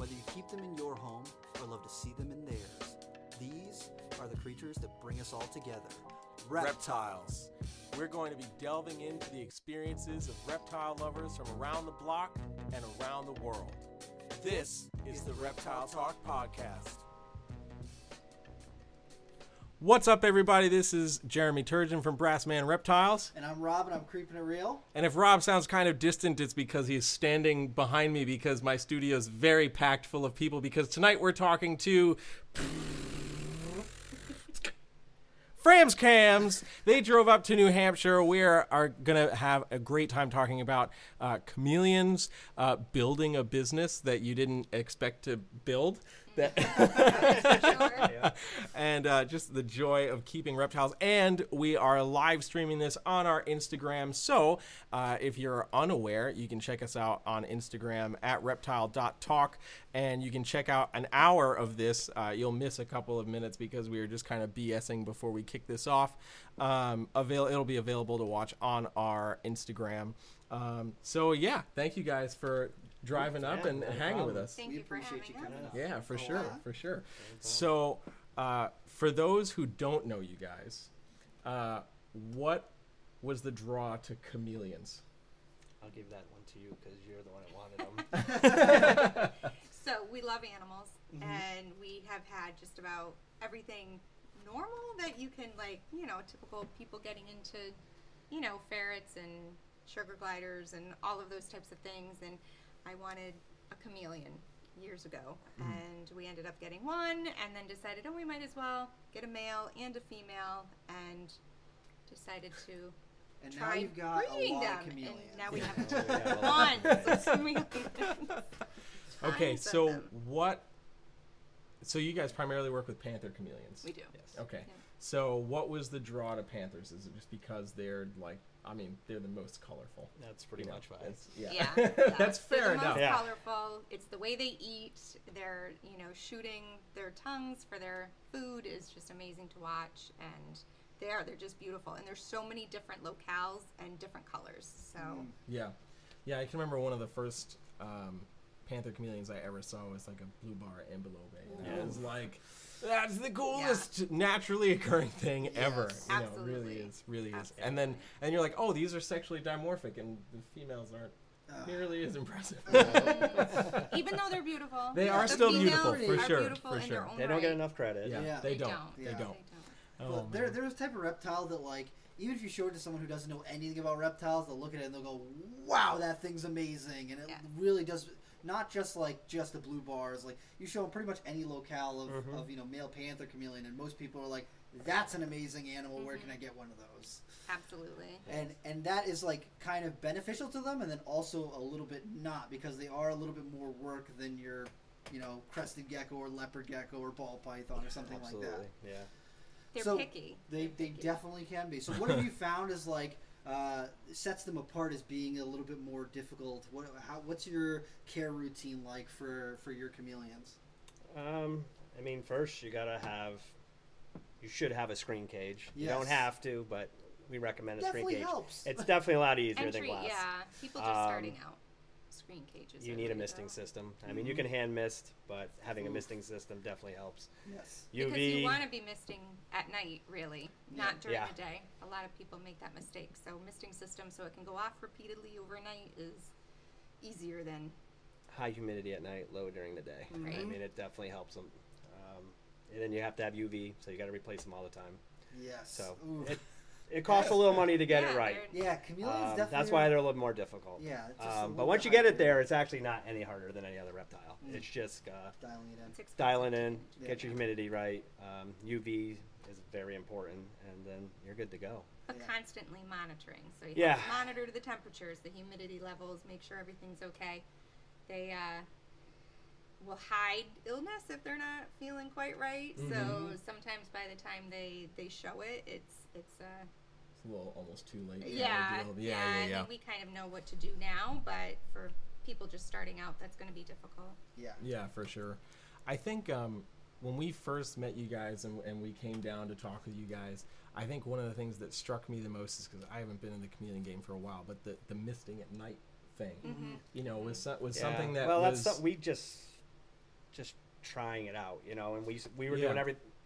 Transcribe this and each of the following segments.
Whether you keep them in your home or love to see them in theirs, these are the creatures that bring us all together. Reptiles. We're going to be delving into the experiences of reptile lovers from around the block and around the world. This is the Reptile Talk Podcast. What's up, everybody? This is Jeremy Turgeon from Brassman Reptiles. And I'm Rob, and I'm Creeping It Real. And if Rob sounds kind of distant, it's because he's standing behind me because my studio is very packed full of people, because tonight we're talking to Frams Cams. They drove up to New Hampshire. We are going to have a great time talking about chameleons, building a business that you didn't expect to build. And just the joy of keeping reptiles. And we are live streaming this on our Instagram. So if you're unaware, you can check us out on Instagram at reptile.talk. And you can check out an hour of this. You'll miss a couple of minutes because we were just kind of BSing before we kick this off. It'll be available to watch on our Instagram. So yeah, thank you guys for driving up and hanging with us. Thank you for having us. Yeah, for sure. So, for those who don't know you guys, what was the draw to chameleons? I'll give that one to you because you're the one that wanted them. So we love animals, and we have had just about everything normal that you can, like, typical people getting into, ferrets and sugar gliders and all of those types of things. And I wanted a chameleon years ago, and we ended up getting one, and then decided, we might as well get a male and a female, and decided to now you've got a lot of chameleons. And now we have tons of chameleons. Okay, so So you guys primarily work with panther chameleons? We do. Yes. Okay. Yeah. So what was the draw to panthers? Is it just because they're they're the most colorful? That's pretty much why. Yeah. That's fair enough. They're the most colorful. It's the way they eat. They're, shooting their tongues for their food is just amazing to watch. And they're just beautiful. And there's so many different locales and different colors. So Yeah, I can remember one of the first panther chameleons I ever saw was like a blue bar ambilobe. And it was like, that's the coolest naturally occurring thing ever. Absolutely. It really is. And you're like, oh, these are sexually dimorphic, and the females aren't nearly as impressive. even though they're beautiful, they are still beautiful, for sure. They don't get enough credit. Yeah. They don't. Well, they're the type of reptile that, like, even if you show it to someone who doesn't know anything about reptiles, they'll look at it and they'll go, wow, that thing's amazing. And it really does, not just the blue bars. Like, you show them pretty much any locale of male panther chameleon, and most people are like, that's an amazing animal. Where can I get one of those? Absolutely. And that is, like, kind of beneficial to them, and then also a little bit not, because they are a little bit more work than your, crested gecko or leopard gecko or ball python or something like that. Yeah. They're picky. They definitely can be. So what have you found is, like, sets them apart as being a little bit more difficult? What's your care routine like for your chameleons? First you should have a screen cage. Yes. You don't have to, but we recommend a Definitely screen cage. helps. It's definitely a lot easier than glass. Yeah, people just starting out. Screen cages. You need a misting system. You can hand mist, but having a misting system definitely helps. Yes. Because you want to be misting at night, really, not during the day. A lot of people make that mistake. So misting system, so it can go off repeatedly overnight, is easier than high humidity at night, low during the day. Right. It definitely helps them. And then you have to have UV, so you got to replace them all the time. Yes. So it costs a little money to get it right. Yeah, chameleons definitely. That's why they're a little more difficult. Yeah. But once you get it there, it's actually not any harder than any other reptile. It's just dialing it in. Get your humidity right. UV is very important, and then you're good to go. But constantly monitoring. So you have to monitor the temperatures, the humidity levels, make sure everything's okay. They will hide illness if they're not feeling quite right. So sometimes by the time they show it, it's a little almost too late. Yeah. I mean, we kind of know what to do now, but for people just starting out, that's going to be difficult. Yeah, for sure. I think when we first met you guys and we came down to talk with you guys, I think one of the things that struck me the most is, because I haven't been in the chameleon game for a while, but the misting at night thing, was something that that's something we just just trying it out, you know. And we were Yeah.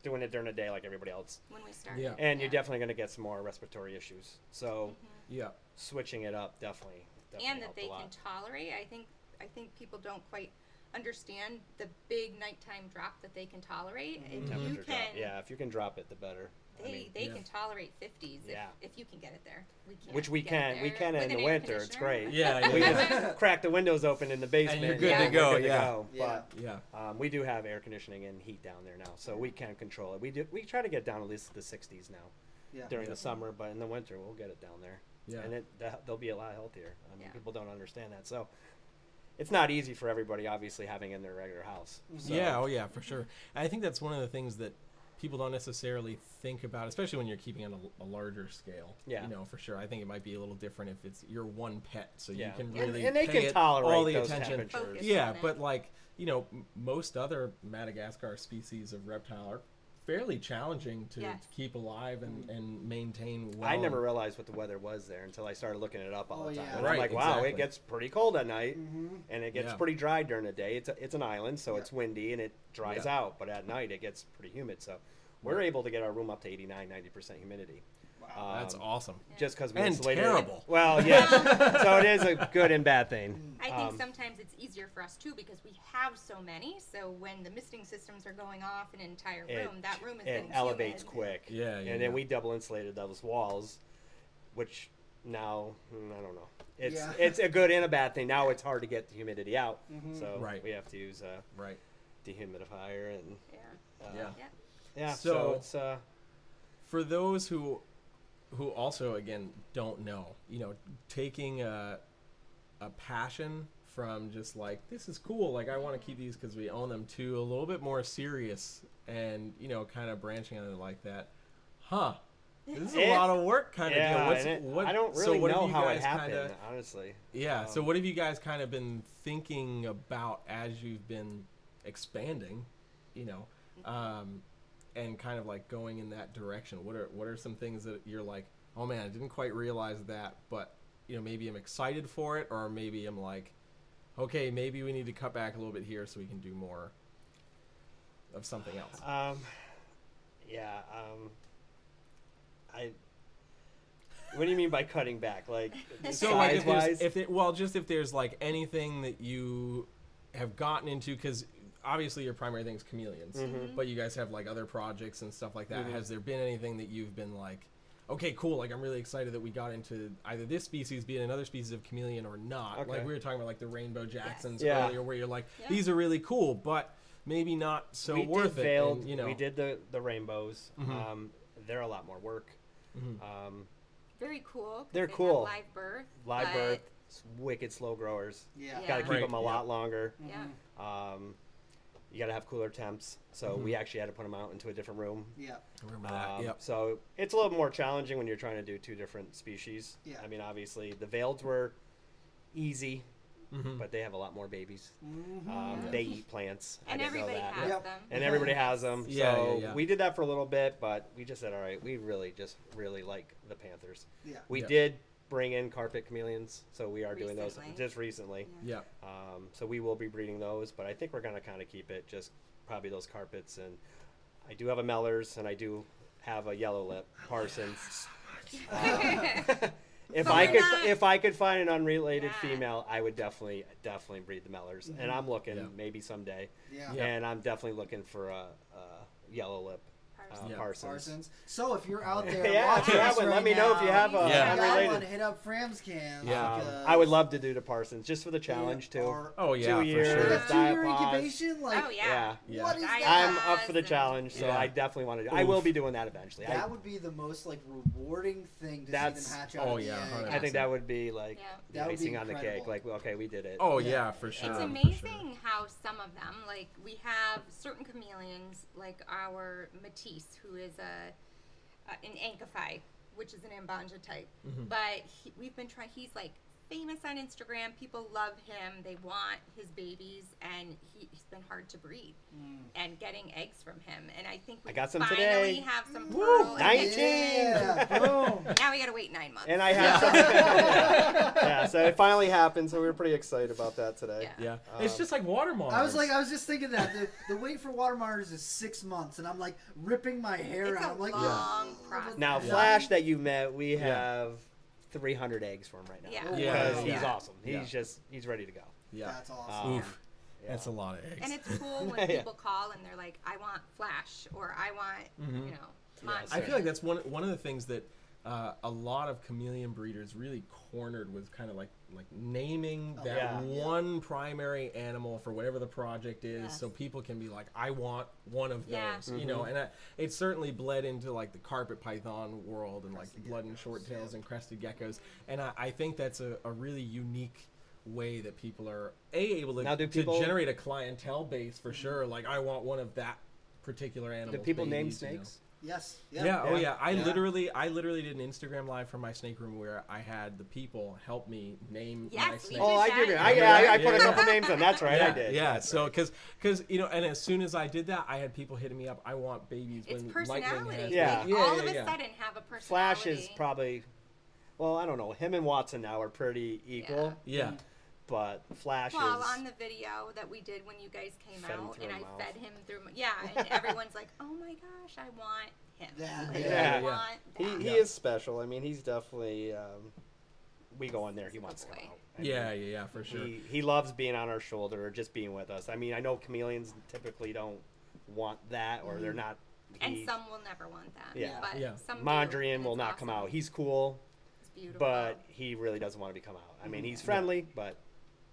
doing it during the day like everybody else. When we started. Yeah. And you're definitely going to get some more respiratory issues. So Yeah. switching it up definitely And that helped they a lot. can tolerate. I think people don't quite understand the big nighttime drop that they can tolerate. If you Temperature drop. can, Yeah, if you can drop it, the better. they Yeah. can tolerate 50s Yeah. if you can get it there. We can't. Which we get can. it We there can with in an the air winter. It's conditioner. great. Yeah. We Yeah. just crack the windows open in the basement. you're good to we're go, good to yeah. go. Yeah. Yeah. But we do have air conditioning and heat down there now, so we can control it. We try to get down at least the 60s now Yeah. during the summer, but in the winter we'll get it down there. Yeah. And they'll be a lot healthier. I mean, Yeah. people don't understand that. So it's not easy for everybody, obviously, having in their regular house. So, Yeah, oh yeah, for sure. I think that's one of the things that people don't necessarily think about, especially when you're keeping on a larger scale. Yeah. You know, for sure. I think it might be a little different if it's your one pet, so Yeah. you can And- really and they pay can it tolerate all the those attention. temperatures. Focus Yeah, on it. but like, you know, most other Madagascar species of reptile are fairly challenging to Yes. keep alive and maintain well. I never realized what the weather was there until I started looking it up all Oh, the time. yeah. And Right, I'm like, wow, exactly. it gets pretty cold at night, Mm-hmm. and it gets Yeah. pretty dry during the day. It's an island, so Yeah. it's windy and it dries Yeah. out, but at night it gets pretty humid. So we're able to get our room up to 89-90% humidity. Wow. That's awesome. Just because we And insulated terrible. it. Well, yeah. So it is a good and bad thing. I think Um, sometimes it's easier for us too because we have so many. So when the misting systems are going off in an entire room, that room is it getting elevates humid. quick. Yeah, yeah, And then yeah. we double insulated those walls, which now I don't know. It's Yeah. it's a good and a bad thing. Now it's hard to get the humidity out, Mhm. so Right. we have to use a Right. dehumidifier and Yeah. Yeah. Yeah. yeah. So- So it's For those who also again don't know, you know, taking a passion from just like, this is cool, like I want to keep these because we own them, to a little bit more serious and, you know, kind of branching on it like that. This is a It- lot of work kind of yeah. deal. What's, and what, I don't so really what have know you how it guys happened, kinda- honestly. Yeah. So what have you guys kind of been thinking about as you've been expanding, you know, and kind of like going in that direction? What are some things that you're like, oh man, I didn't quite realize that, but you know, maybe I'm excited for it, or maybe I'm like, okay, maybe we need to cut back a little bit here so we can do more of something else. Yeah. What do you mean by cutting back? Like So like size-wise? if there's like anything that you have gotten into, because obviously your primary thing is chameleons, Mm-hmm. but you guys have like other projects and stuff like that. Has there been anything that you've been like, okay, cool, like I'm really excited that we got into either this species, be it another species of chameleon or not? Okay. Like we were talking about like the rainbow Jacksons Yeah. earlier, where you're like, Yeah. these are really cool, but maybe not so we worth did it. veiled, And, you know, we did the rainbows. Mhm. They're a lot more work. Mhm. Very cool. 'Cause They're they have cool. live birth. Live but- birth, wicked slow growers. Yeah. Yeah. Got to keep Right, them a yeah. lot longer. Yeah. You got to have cooler temps, so we actually had to put them out into a different room. Yeah. I remember that. Yep. So it's a little more challenging when you're trying to do two different species. Yeah. I mean, obviously the veileds were easy, Mhm. but they have a lot more babies. Mm-hmm. They eat plants. I And didn't know everybody that. has Yep. them. And everybody has them. Yeah, so yeah, yeah. we did that for a little bit, but we just said, all right, we really like the Panthers. Yeah. We Yeah. did bring in carpet chameleons, so we are doing those Recently. just recently. Yeah. So we will be breeding those, but I think we're going to kind of keep it just probably those carpets. And I do have a Mellors, and I do have a yellow lip Parsons. If But I we're could, not- if I could find an unrelated Yeah. female, I would definitely breed the Mellors. And I'm looking Yeah. maybe someday, Yeah. Yeah. and I'm definitely looking for a yellow lip Parsons. Yeah. Parsons. Parsons. So if you're out there Yeah, watching yeah, us but right let me know if you now, have a and you got unrelated. one, hit up Fram's Cam. Yeah. because I would love to do the Parsons just for the challenge too. our- Oh yeah, 2 for years. They sure. got 2-year Diapause. incubation. Like, Oh yeah. Yeah. what is Diapause. that? I'm up for the and- challenge, so Yeah. I definitely want to do. I will Oof. be doing that eventually. That would be the most like rewarding thing to That's- see them hatch out oh, of the yeah, egg. 100%. I think that would be like Yeah. the That would be icing on the cake. incredible. Like, okay, we did it. Oh Yeah. yeah, for sure. It's for amazing how some of them, like we have certain chameleons, like our Matisse, who is an Ankaphi, which is an Ambanja type. Mm-hmm. But we've been trying. He's like famous on Instagram. People love him. They want his babies, and he's been hard to breed. And getting eggs from him, and I think we I got some finally today. have some Woo! pearl 19! Yeah, boom. Now we gotta wait 9 months. And I have yeah, so it finally happened, so we were pretty excited about that today. Yeah. Yeah, it's just like water monitors. I was just thinking that the wait for water monitors is 6 months, and I'm like ripping my hair It's out. a I'm like, long process. Now, Yeah. Flash that you met, we Yeah. have 300 eggs for him right now. Yeah. Yeah, Because yeah. he's awesome. Yeah. He's ready to go. Yeah. that's awesome. Oof. That's a lot of eggs. And it's cool when Yeah. people call and they're like, "I want Flash," or "I want," you know, Monster. I feel like that's one of the things that a lot of chameleon breeders really cornered was kind of like naming that Yeah. one primary animal for whatever the project is, Yes. so people can be like, I want one of Yeah. those, you know. And it certainly bled into like the carpet python world and like the blood and short tails and crested geckos, and I think that's a really unique way that people are able Now, do to people- generate a clientele base for sure. Like, I want one of that particular animal. Do people name babies, you know. snakes? Yes. Yeah. Oh yeah. I Yeah. literally did an Instagram live from my snake room where I had the people help me name Yes, my we snake. did Oh, I that. did it. I Yeah, put a yeah. couple names on. That's right. yeah, I did. Yeah. That's So right. because you know, and as soon as I did that, I had people hitting me up. I want babies It's when personality. Lightning has. Yeah. They all of a sudden have a personality. Flash is probably, well, I don't know. Him and Watson now are pretty equal, Yeah. but Flash Well, is. on the video that we did when you guys came Fed him out, through and her I mouth. fed him through, and everyone's like, "Oh my gosh, I want him. Yeah. Like, Yeah. I want that." He is special. I mean, he's definitely. We go in there, he wants to come out. I Yeah, for sure. mean, he loves being on our shoulder or just being with us. I mean, I know chameleons typically don't want that, or they're not. And he- some will never want that. Yeah. But Yeah. some do, Mondrian and will it's not come awesome. out. He's cool, It's beautiful. but he really doesn't want to come out. I mean, he's friendly, but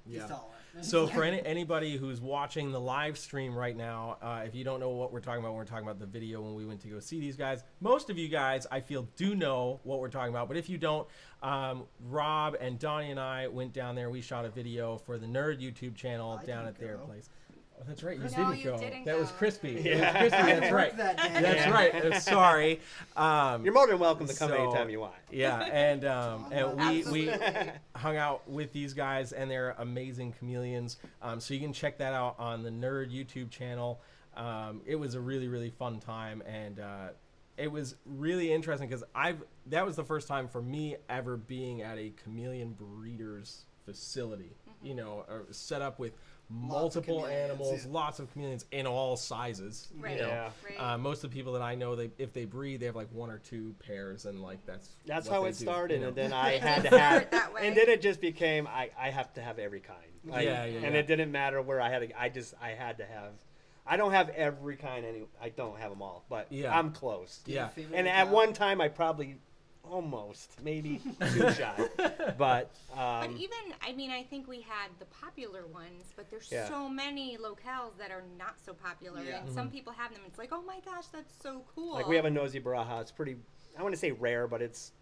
He's Yeah. taller. So for anybody who's watching the live stream right now, if you don't know what we're talking about, we're talking about the video when we went to go see these guys. Most of you guys, I feel, do know what we're talking about. But if you don't, Rob and Donnie and I went down there. We shot a video for the Nerd YouTube channel I down didn't at their go. place. Oh, that's right. You No, didn't you go. didn't That was go. crispy. Yeah. It was crispy. I That's didn't right. work that day. That's Yeah. right. Sorry. you're more than welcome to come So- anytime you want. Yeah, and we Absolutely. hung out with these guys, and they're amazing chameleons. So you can check that out on the Nerd YouTube channel. It was a really, really fun time, and it was really interesting because that was the first time for me ever being at a chameleon breeder's facility. You know, set up with multiple chameleons, animals, yeah. lots of chameleons in all sizes. Right. You know? Yeah. Right. Most of the people that I know, if they breed, they have like 1 or 2 pairs, and like that's That's what how they it do, started, you know? and then I had to Start have, that way. and then it just became I have to have every kind. Like, Yeah, and yeah. it didn't matter where I had to. I had to have. I don't have every kind. I don't have them all, but Yeah. I'm close. Yeah. Favorite And at locale? one time, I probably almost maybe too shy, but But even, I mean, I think we had the popular ones, but there's Yeah. so many locales that are not so popular, Yeah. and some people have them. It's like, oh my gosh, that's so cool. like we have a nosy Baraha. It's pretty. I want to say rare, but it's.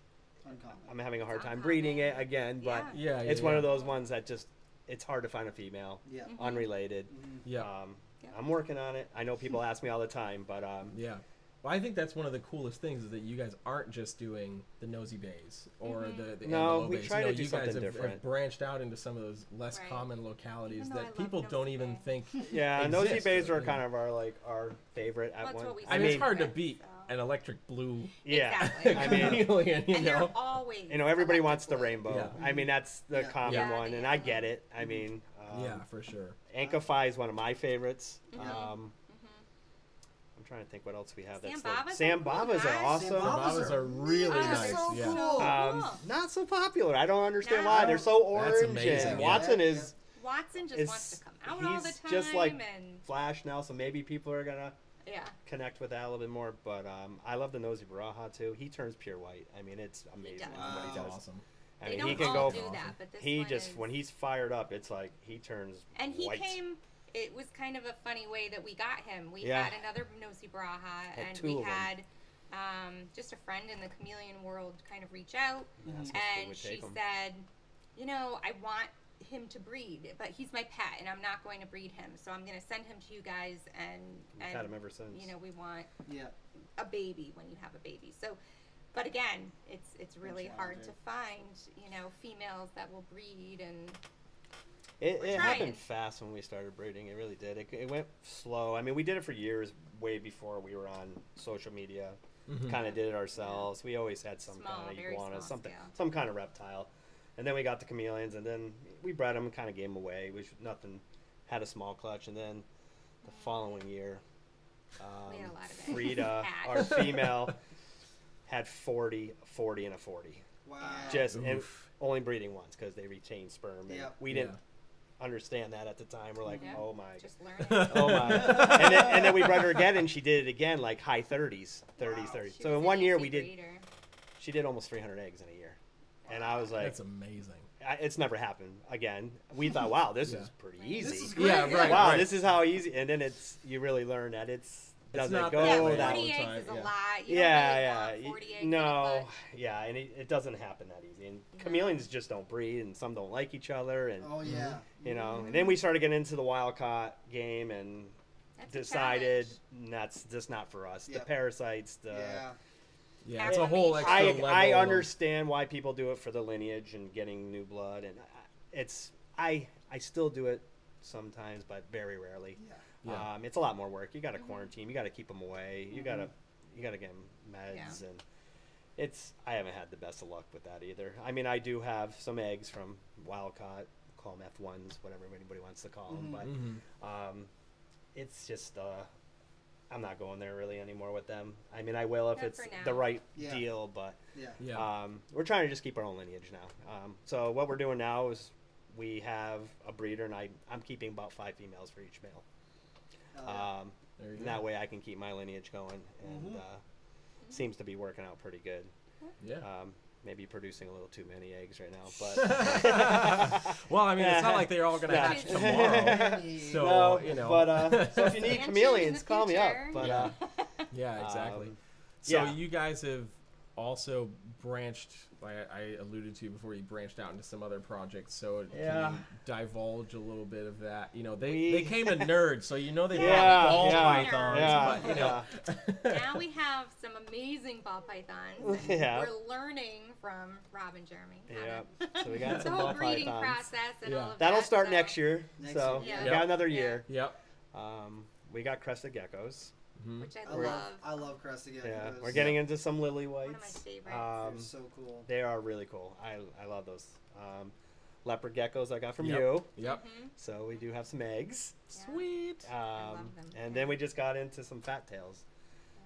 Uncommon. I'm having a hard time Uncommon. breeding it again, but Yeah. Yeah, it's one yeah. of those ones that just it's hard to find a female, Yeah. unrelated. Yeah, Yeah. I'm working on it. I know people ask me all the time, but yeah. Well, I think that's one of the coolest things is that you guys aren't just doing the nosy bays or the No, Anglo we bays. try You know, to do you guys something have different. branched out into some of those less Right. common localities Even though I that love people don't nosy even bay. think. yeah, nosy exist, bays are you kind know. of our favorite at That's one. what we I say. mean, it's hard to Right, beat so. an electric blue Yeah, Exactly. I mean, chameleon, you And know. they're always. everybody wants the electric blue. rainbow. Yeah. I mean, that's the Yeah. common Yeah, one, the and I yellow. get it. I mean, Yeah, for sure. Ankify is one of my favorites. Mhm. I'm trying to think what else we have. Sam That's Babas are Sam cool, Babas are guys. awesome. Sam Babas Babas are really They're nice. so Yeah. cool. Cool. Not so popular. I don't understand No. why. They're so orange. amazing, And yeah. Watson Yeah. is Watson just Is- wants to come out all the he's time. just like- and Flash now, so maybe people are gonna yeah. connect with that a little bit more. But I love the nosy Baraha too. He turns pure white. I mean, it's amazing does. what he That's does. awesome. I They mean, don't he can all go. do that, but this He one just is, when he's fired up, it's like he turns and he white. came. It was kind of a funny way that we got him. We Yeah. had another nosy Baraha, Had and two we of 'em. had just a friend in the chameleon world kind of reach out, Ask if they and would she take 'em. said, you know, I want him to breed, but he's my pet, and I'm not going to breed him, so I'm going to send him to you guys, We've had him ever since. you know, we want Yeah. a baby when you have a baby. So But again, it's really hard to challenging. find, females that will breed and. It trying. happened fast when we started breeding. It really did. It went slow. I mean, we did it for years, way before we were on social media. Kind of did it ourselves. We always had some Small, kind of very iguana, small something, scale. some kind of reptile. And then we got the chameleons, and then we bred them and kind of gave them away. Nothing, had a small clutch, and then the following year, We had a lot of eggs. Frida, Hatched. our female, had 40, a 40, and a 40. Wow. Just and Oof. only breeding once because they retain sperm. And Yep. we didn't understand that at the time. We're like, Yeah. oh my, Just learning. oh my. And then we bred her again, and she did it again, like high 30s, 30s, Wow. 30s. She So was in an one year easy we did. breeder. She did almost 300 eggs in a year, and I was like, That's amazing. it's never happened again. We thought, wow, this Yeah. is pretty This easy. This is great. Yeah, right. Wow, this is how easy. And then you really learn that doesn't not go that Yeah, way that all 40 the eggs time, is a yeah. lot. You yeah, don't really want 40 eggs in a no, clutch. yeah, and it doesn't happen that easy. And chameleons just don't breed, and some don't like each other, and Oh yeah. you know. And then we started getting into the wild caught game, and That's a decided challenge. that's just not for us. Yep. The parasites, Yeah. Yeah, it's a whole extra level. I of- understand why people do it for the lineage and getting new blood, and I still do it sometimes, but very rarely. Yeah. Yeah. It's a lot more work. You got to quarantine. You got to keep them away. You got to get them meds, Yeah. and I haven't had the best of luck with that either. I mean, I do have some eggs from wild caught, call them F1s, whatever anybody wants to call them, but it's just I'm not going there really anymore with them. I mean, I will if Not it's for now. the right Yeah. deal, but Yeah. Yeah. we're trying to just keep our own lineage now. So what we're doing now is we have a breeder, and I'm keeping about 5 females for each male. Yeah. There you And go. that way I can keep my lineage going, and Mhm. seems to be working out pretty good. Yeah. Maybe producing a little too many eggs right now, but Well, I mean, it's not Yeah. like they're all going to Yeah. hatch tomorrow. So, no, you know. But so if you need Expansion in chameleons, the call me up. future. But Yeah. Yeah, exactly. Um, So yeah. you guys have also branched, like I alluded to before, you branched out into some other projects. So Yeah. can you divulge a little bit of that? You know, they We- came to nerds, so you know they Yeah, brought ball yeah, pythons, yeah, but you know. Now we have some amazing ball pythons. And Yeah. We're learning from Rob and Jeremy. Yeah. how to- So we got the some whole ball breeding pythons. process and Yeah. all of That'll that, start so- next year. Next So year, yeah. we Yep. got another Yeah. year. Yep. We got crested geckos. Which I I love. love crested geckos. Yeah, we're getting into some lily One of my whites. favorites. They're so cool. They are really cool. I love those. Leopard geckos I got from Yep. you. Yep. Mhm. So we do have some eggs. Yeah. Sweet. I love them. And then we just got into some fat tails.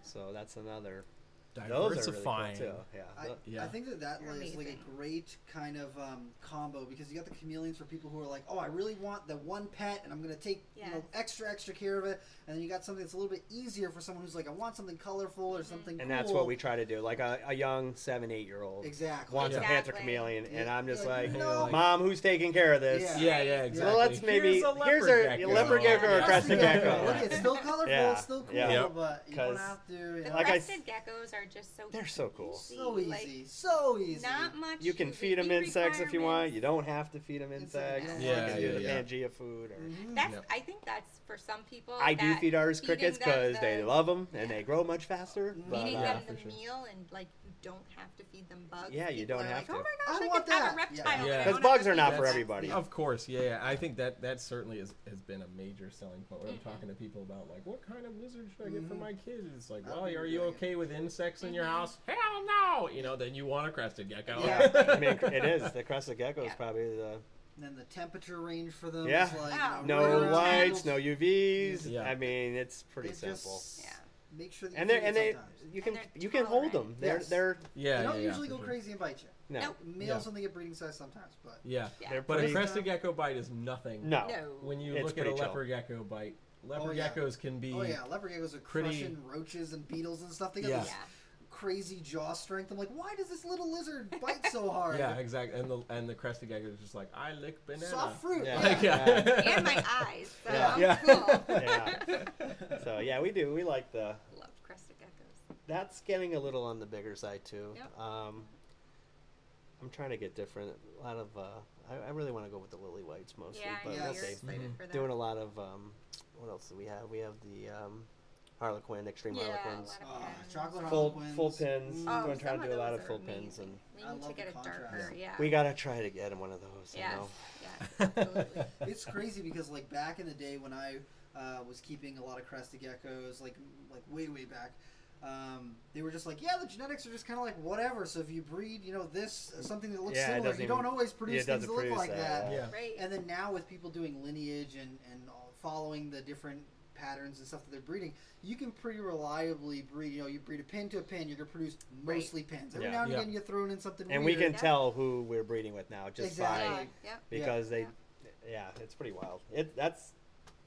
So that's another. Those are really cool Diversifying. too. Yeah. Yeah. I think that They're is like amazing. a great kind of combo because you got the chameleons for people who are like, oh, I really want the one pet and I'm going to take Yes. extra care of it. And then you got something that's a little bit easier for someone who's like, I want something colorful or something And cool. that's what we try to do. Like a young 7, 8-year-old Exactly. wants a Exactly. panther chameleon, and I'm just Yeah, like, no. Mom, who's taking care of this? Yeah. Yeah, yeah, exactly. So let's maybe Here's a here's leopard a gecko. leopard gecko or a Yeah. crested gecko. Look, it's still colorful, Yeah. it's still cool, Yeah. Yep. but you don't 'Cause have to. You The know. Like I crested geckos are just so They're so cool. so like, easy. So easy. Not much. You can feed them feed insects if you want. requirements. You don't have to feed them Insects. insects. Yeah, you can do yeah, the yeah. Pangea food. Or Mhm. That's. Yep. I think that's for some people. I do that feed ours feeding crickets them because they the- love them and they grow much faster. But, Feeding Yeah, them for the sure. meal and like you don't have to feed them bugs. Yeah, you People don't are have like, to. Oh my I gosh, I, want could have that. a reptile. Yeah. and I Yeah. don't Because have bugs to are feed not them. for That's- everybody. Of course, yeah. I think that certainly has been a major selling point. When I'm talking to people about like, what kind of lizard should I get for my kids? It's like, well, That'd be are you really okay with insects in your house? Hell no! You know, then you want a crested gecko. Yeah. I mean, it is. The crested gecko is Yeah. probably the And then the temperature range for them Yeah. is like Wow. no right around whites, 12. no UVs. Yeah. I mean, it's pretty They simple. just Yeah. Make sure that you And feed they it they sometimes. you can they're you can hold them. tolerant. They're Yes. they're Yeah, They don't yeah, usually for go sure. crazy and bite you. no. Nope. Males Yeah. only get breeding size sometimes, but Yeah. Yeah. They're But a pretty crested gecko bite is nothing. no. No. When you It's look at a pretty chill. leopard gecko bite, leopard yeah. geckos can be oh yeah, leopard geckos are pretty- crushing roaches and beetles and stuff. They got Yeah. this Yeah. crazy jaw strength. I'm like, why does this little lizard bite so hard? Yeah, exactly. And the crested gecko is just like, I lick banana. Soft fruit. Yeah. Like, Yeah. yeah. And my eyes. So Yeah. I'm Yeah. cool. Yeah. So yeah, we do. We like the. Love crested geckos. That's getting a little on the bigger side too. Yep. I'm trying to get different. A lot of. I really want to go with the lily whites mostly, Yeah, but I know we'll you're see. excited for that. Doing a lot of. What else do we have? We have the Harlequin, Extreme Yeah, Harlequins. a lot of Chocolate Full Harlequins. pins. Oh, We're trying some to do a lot those of are full pins, amazing. and We I need to love get the a darker. contrast. Yeah. we gotta try to get him one of those. Yes. You know? Yes. Absolutely. It's crazy because like back in the day when I was keeping a lot of crested geckos, like way back, they were just like, yeah, the genetics are just kind of like whatever. So if you breed, this something that looks Yeah, it similar, doesn't you don't even- always produce it things doesn't that look produce like that. that, Yeah. Right. And then now with people doing lineage and following the different patterns and stuff that they're breeding, you can pretty reliably breed. You breed a pin to a pin, you're gonna produce mostly pins. Every Yeah. now and Yeah. again, you're throwing in something And weird. we can Yeah. tell who we're breeding with now just Exactly. Yeah. by Yep. because Yeah. it's pretty wild.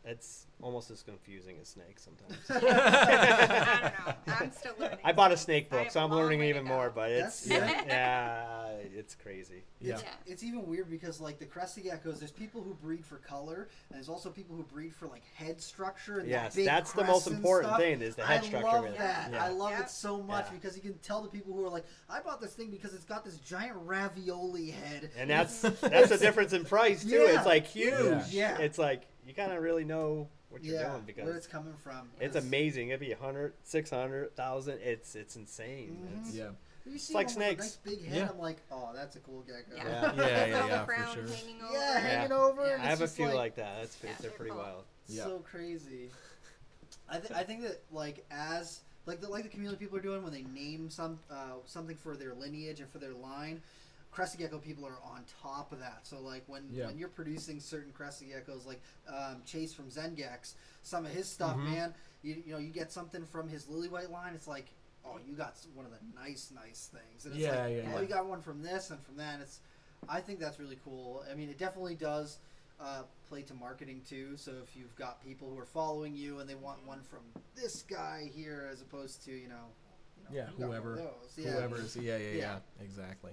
It's almost as confusing as snakes sometimes. I don't know. I'm still learning. I bought a snake I book, have so a I'm long learning way to even more. go. But it's That's- it's crazy. Yeah. It's even weird because like the crested geckos, there's people who breed for color, and there's also people who breed for like head structure. And Yes, that big that's the most crest and important stuff. thing is the head I structure love with it. that. Yeah. I love Yep. it so much Yeah. because you can tell the people who are like, I bought this thing because it's got this giant ravioli head. And that's the difference in price too. Yeah. It's like huge. Yeah. It's like you kind of really know what you're doing where because it's coming from. it's amazing. It'd be 100, 600,000. It's insane. Mhm. It's, Yeah. You see like one with a snakes. nice big head. Yeah. I'm like, oh, that's a cool gecko. Yeah. Yeah. Yeah, Little yeah, for crown sure. hanging over. Yeah, hanging over. Yeah. and I it's have a just few like that. Yeah, They're pretty they're cool. wild. Yeah. So crazy. I think that like as like the chameleon people are doing when they name something for their lineage and for their line, crested gecko people are on top of that. So like when you're producing certain crested geckos, like Chase from Zengex, some of his stuff, Mhm. man, you get something from his lily white line, it's like, oh, you got one of the nice things, and it's Yeah, like, yeah, oh, yeah. you got one from this and from that. I think that's really cool. I mean, it definitely does play to marketing too. So if you've got people who are following you and they want one from this guy here, as opposed to Yeah, you got one of whoever. those. Yeah. Whoever is, yeah. Yeah. Exactly.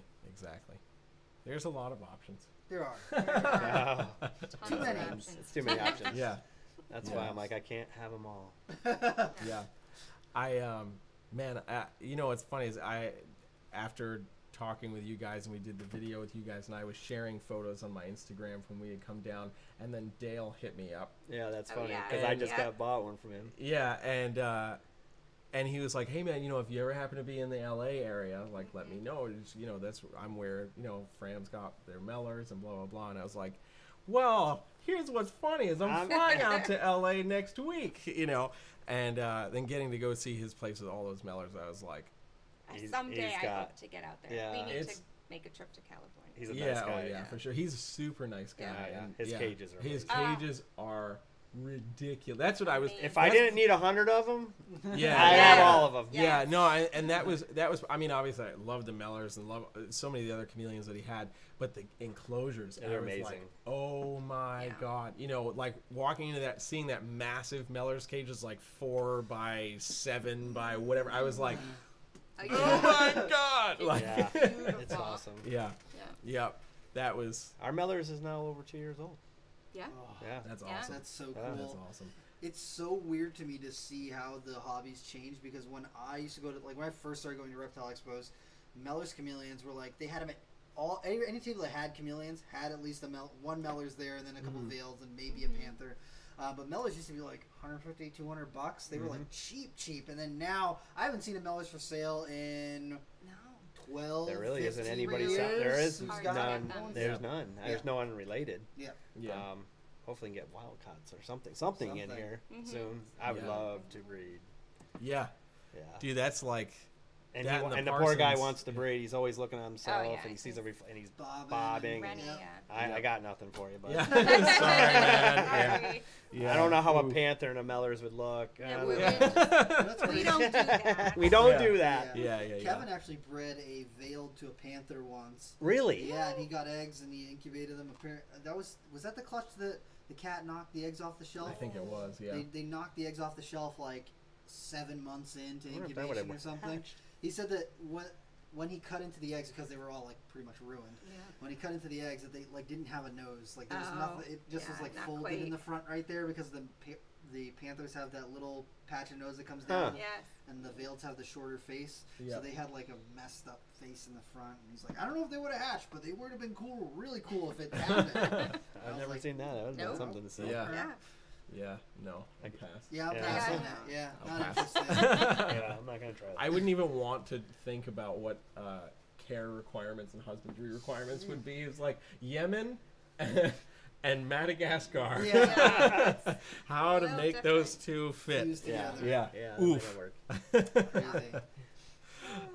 There's a lot of options. There are. Yeah. Tons Too of many. options. It's too many options. Yeah, That's Yeah. why I'm like, I can't have them all. yeah. What's funny is after talking with you guys and we did the video with you guys and I was sharing photos on my Instagram from when we had come down, and then Dale hit me up. Yeah, that's Oh, funny yeah. because I just Yeah. got bought one from him. Yeah, and he was like, "Hey man, if you ever happen to be in the LA area, like let me know. That's I'm where Fram's got their Mellors and blah blah blah." And I was like, "Well, here's what's funny is I'm flying out to LA next week, and then getting to go see his place with all those Mellors. I was like, Someday I got- hope to get out there. Yeah. We need to It's- make a trip to California. He's a yeah, nice guy. oh yeah, for sure. He's a super nice guy. Yeah. Yeah, and his cages are his amazing. cages are ridiculous. That's what I was. Amazing. If I didn't need 100 of them, Yeah, I Yeah. have all of them. Yeah, Yes. no, and that was. I mean, obviously, I love the Mellors and love so many of the other chameleons that he had, but the enclosures, They're I was amazing. Like, oh my Yeah. god, like walking into that, seeing that massive Mellors cage is like 4 by 7 by whatever. I was like, Oh, oh my god, like, Yeah, Beautiful. it's awesome. yeah, Yeah. yep, that was. Our Mellors is now over 2 years old. Yeah. Oh, Yeah. That's Yeah. awesome. that's so Yeah. cool. That's awesome. It's so weird to me to see how the hobbies change because when I used to go to when I first started going to reptile expos, Mellors chameleons were like they had them at all. Any table that had chameleons had at least one Mellors there, and then a couple veils and maybe a panther. But Mellors used to be like $150, $200. They were like cheap, and then now I haven't seen a Mellors for sale in No. 12. There really isn't 15 anybody. years. There is Who's Hard got to none. get them. There's Yeah. none. Yeah. There's no one related. Yeah. Yeah. Hopefully, we can get Wildcats or something in Something. here Mhm. soon. I would Yeah. love to breed. Yeah, Yeah. dude, that's like. And, that and the the poor guy Parsons. wants to breed. He's always looking at himself, yeah, and he sees and he's Bobbing. bobbing. Rennie, Yeah. yeah. I got nothing for you, but Yeah, sorry, man. Yeah. Sorry. Yeah. I don't know how a Oof. panther and a Mellors would look. I Yeah, don't we- know. That's We crazy. don't do that. We don't Yeah. do that. Yeah. Kevin actually bred a veiled to a panther once. Really? Yeah, and he got eggs and he incubated them. Was that the clutch that the cat knocked the eggs off the shelf? I think it was. Yeah. They knocked the eggs off the shelf like 7 months into I wonder if that would've incubation or something. hatched. He said that when he cut into the eggs because they were all like pretty much ruined. Yeah. When he cut into the eggs, that they like didn't have a nose. Like there was Oh, nothing. It just was yeah, like not folded quite. in the front right there because the panthers have that little patch of nose that comes Huh. down. Yes. And the veileds have the shorter face, Yeah. so they had like a messed up face in the front. And he's like, I don't know if they would have hatched, but they would have been cool, really cool if it happened. I've never like, seen that. That would have been Nope. something to see. Yeah. Yeah. Yeah, no, I I- pass. Yeah, I'll Yeah. pass on Yeah. that. Yeah, I'll not pass. interested. Yeah, I'm not gonna try that. I wouldn't even want to think about what care requirements and husbandry requirements would be. It's like Yemen and Madagascar. Yeah. How to Well, make those two fit. Fused Yeah. together. Yeah. Yeah, that Oof. might not work. Crazy.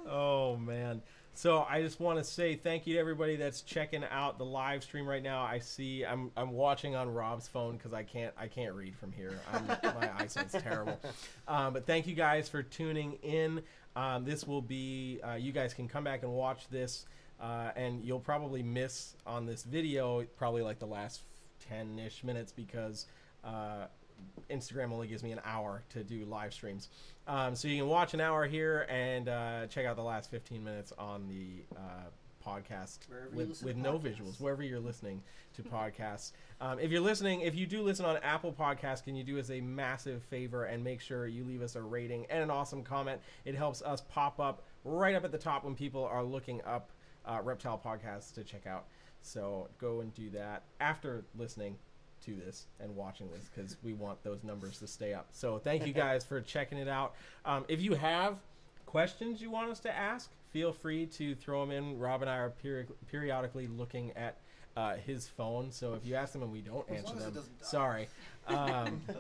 Oh man. So I just want to say thank you to everybody that's checking out the live stream right now. I see I'm watching on Rob's phone because I can't read from here. My eyesight's terrible. But thank you guys for tuning in. This will be you guys can come back and watch this, and you'll probably miss on this video probably like the last 10-ish minutes because Instagram only gives me an hour to do live streams. So you can watch an hour here and check out the last 15 minutes on the podcast Wherever you with listen to no podcasts. visuals, wherever you're listening to podcasts. If you do listen on Apple Podcasts, can you do us a massive favor and make sure you leave us a rating and an awesome comment? It helps us pop up right up at the top when people are looking up Reptile Podcasts to check out. So go and do that after listening to this and watching this because we want those numbers to stay up. So thank you guys for checking it out. If you have questions you want us to ask, feel free to throw them in. Rob and I are periodically looking at his phone, so if you ask them and we don't As answer long as it them, doesn't die. sorry.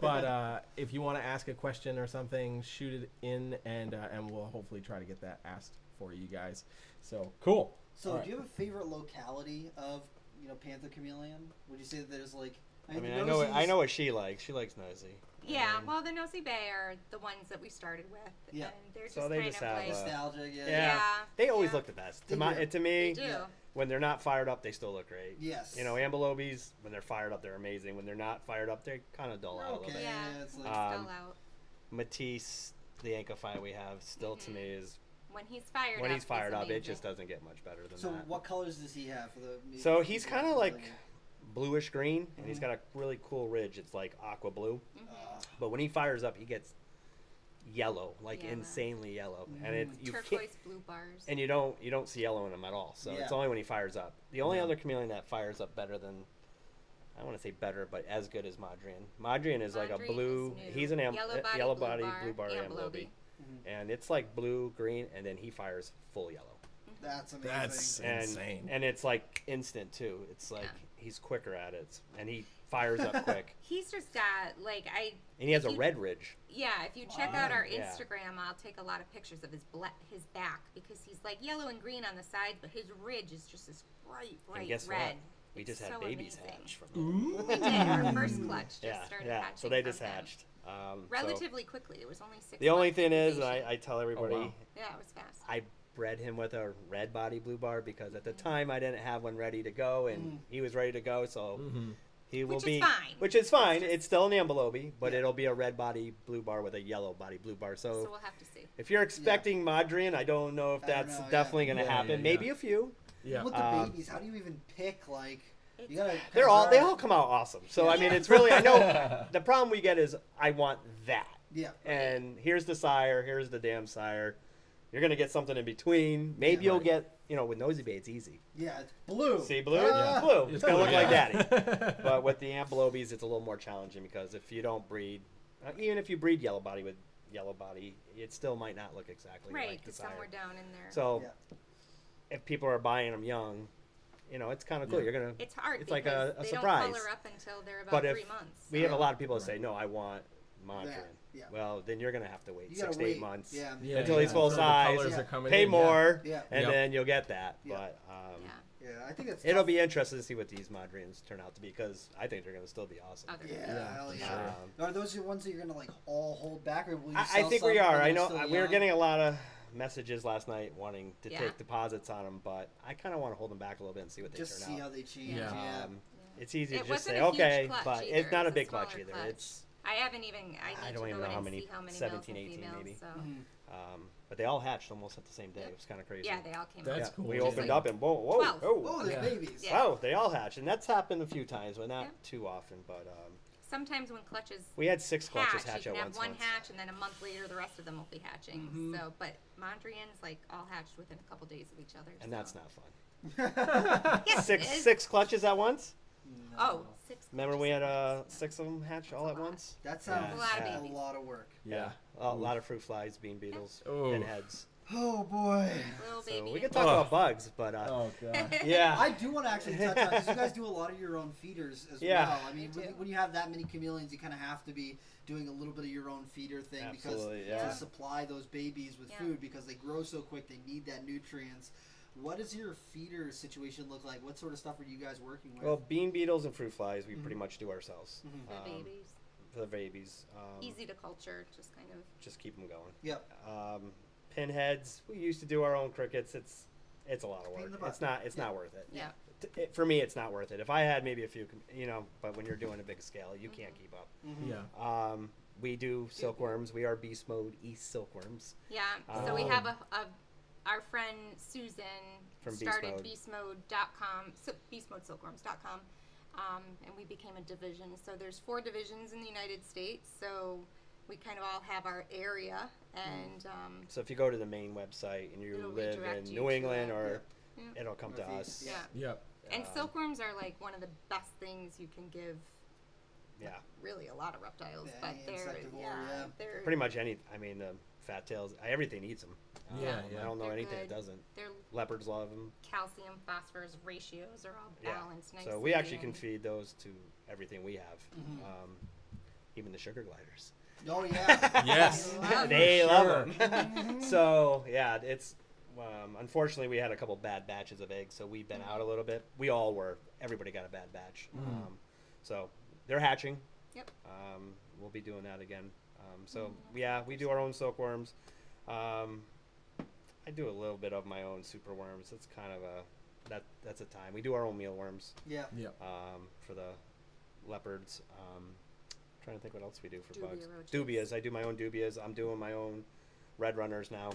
But if you want to ask a question or something, shoot it in and we'll hopefully try to get that asked for you guys. So cool. So, All right. do you have a favorite locality of Panther Chameleon? Would you say that there's like? I mean, I know what she likes. She likes nosy. Yeah, And well, the Nosy Bay are the ones that we started with, Yeah. and they're just So they kind just of have like, nostalgia. Yeah. yeah, they always yeah. look the best. They To, do. to they me, do. Yeah. when they're not fired up, they still look great. Yes. Ambelobies, when they're fired up, they're amazing. When they're not fired up, they kind of dull out a Okay. little bit. Yeah. It's They like, still Um, out. Matisse, the Ankify we have, still to me is When he's fired when up, he's fired up, it amazing. just doesn't get much better than so that. what colors does he have for the? So he's kind of like bluish green, and he's got a really cool ridge. It's like aqua blue, but when he fires up, he gets yellow, like Yellow. insanely yellow, and it you can't, turquoise blue bars. and you don't see yellow in him at all. So it's Yeah. only when he fires up. The only Yeah. other chameleon that fires up better than, I don't want to say better, but as good as Madrian. Madrian is like a Madrian blue. is new. He's an Yellow body, blue bar Ambelobi. and it's like blue, green, and then he fires full yellow. That's amazing. That's And insane. and it's like instant too. It's like Yeah. he's quicker at it, and he fires up quick. He's just got like And he has a He- red ridge. yeah. If you check out our Yeah. Instagram, I'll take a lot of pictures of his back because he's like yellow and green on the sides, but his ridge is just this bright And guess red. what? We It's just had so babies amazing. hatch from them. We did. Our first clutch just Yeah, started yeah. hatching. So they from just him. hatched. So Relatively quickly. It was only 6 the only months thing is, and incubation. I tell everybody, wow. Yeah, it was fast. I bred him with a red body blue bar because at the time I didn't have one ready to go, and he was ready to go, so he will Which is be fine. Which is fine. It's just- It's still an Ambelobi, but Yeah. it'll be a red body blue bar with a yellow body blue bar. So So we'll have to see. if you're expecting Madrian, I don't know if I don't that's know, yeah. definitely going to Yeah, happen. yeah, yeah. Maybe a few. Yeah. With the Um, babies, how do you even pick like? It's You gotta. fast. They all come out awesome. So I mean, it's really I know the problem we get is I want that. Yeah. And here's the sire, here's the damn sire. You're gonna get something in between. Maybe Yeah. you'll get, with Nosy Bay, it's easy. Yeah. It's blue. See, blue, Ah! blue. It's gonna look like Yeah. daddy. But with the Ambelobies, it's a little more challenging because if you don't breed, even if you breed yellow body with yellow body, it still might not look exactly Right, like the because sire. somewhere down in there. So Yeah. if people are buying them young, it's kind of cool. Yeah. You're gonna. it's hard it's like because a they surprise. don't color up until they're about But if 3 months. We have a so- lot of people that say, no, I want Madrian. Yeah. Well, then you're gonna have to wait You 6 gotta to 8 wait. months. Yeah. Yeah, Until he's full the size, colors yeah. are coming Pay in, yeah. more, Yeah. and Yep. then you'll get that. Yeah. But Yeah. Yeah. I think that's. it'll tough. be interesting to see what these Madrians turn out to be because I think they're going to still be awesome. Other Yeah. Yeah, Hell for yeah. sure. Are those the ones that you're gonna like all hold back, or will you? I Sell think some we are. when I they're know still we were young? getting a lot of messages last night wanting to Yeah. take deposits on them, but I kind of want to hold them back a little bit and see what they Just turn see out. how they change. Yeah. Yeah. It's easy It to just wasn't say a huge okay, clutch but either. it's not a It's big smaller clutch either. clutch. It's I haven't even. I need I to don't even go know in how and many, see how many 17, males and 18 females. maybe. So. but they all hatched almost at the same day. Yep. It was kind of crazy. Yeah, they all came That's out. cool. We Just opened like up and whoa, 12. Oh, there's Yeah. babies. Yeah. Oh, they all hatched, and that's happened a few times, but not Yeah. too often. But Sometimes when clutches we had 6 clutches hatch, hatch you at can once. have one hatch, and then a month later, the rest of them will be hatching. Mhm. So, but Mondrians like all hatched within a couple days of each other. And so. that's not fun. Yes, it is. Six clutches at once? No. Oh, 6. Remember we had 6 of them hatch all at once? That sounds A lot of like a babies. lot of work. Yeah. A lot of fruit flies, bean beetles, Oh. pinheads. Oh boy. Little So baby. we can talk about bugs, but Oh god. yeah. I do want to actually touch on, because you guys do a lot of your own feeders as Yeah. well. I mean, We do. when you have that many chameleons, you kind of have to be doing a little bit of your own feeder thing Absolutely, because yeah. to supply those babies with Yeah. food, because they grow so quick, they need that nutrients. What does your feeder situation look like? What sort of stuff are you guys working with? Well, bean beetles and fruit flies, we pretty much do ourselves. Mhm. The babies. For the babies. Easy to culture, just kind of. Just keep them going. Yep. Pinheads, we used to do our own crickets. It's a lot of Pain in work. the butt. It's not worth it. Yeah. For me, it's not worth it. If I had maybe a few, but when you're doing a big scale, you can't keep up. Mhm. Yeah. We do silkworms. We are Beast Mode East Silkworms. Yeah. So we Um, have our friend Susan From Beast started Mode. beastmode.com, beastmodesilkworms.com, and we became a division. So there's 4 divisions in the United States. So we kind of all have our area, and So if you go to the main website and you It'll live redirect in you New to England, it. or Yeah. it'll come to Northeast, us. yeah. Yep. And Um, silkworms are like one of the best things you can give. Yeah. Really, a lot of reptiles, Yeah, but any they're insectivore, yeah. they're Pretty much any. I mean, fat tails. Everything eats them. Yeah, I yeah. don't know They're anything that good. doesn't. their Leopards love them. calcium phosphorus ratios are all Yeah. balanced nicely. So we actually can and- feed those to everything we have. Mhm. Even the sugar gliders. Oh yeah. Yes. Love They For love sure. them. So yeah, it's unfortunately we had a couple bad batches of eggs, so we've been out a little bit. We all were. Everybody got a bad batch. So they're hatching. Yep. We'll be doing that again. So yeah, we do our own silkworms. I do a little bit of my own superworms. It's kind of that's a time. We do our own mealworms Yeah. Yep. for the leopards. Trying to think what else we do for Dubia bugs. roaches. Dubias. I do my own dubias. I'm doing my own red runners now.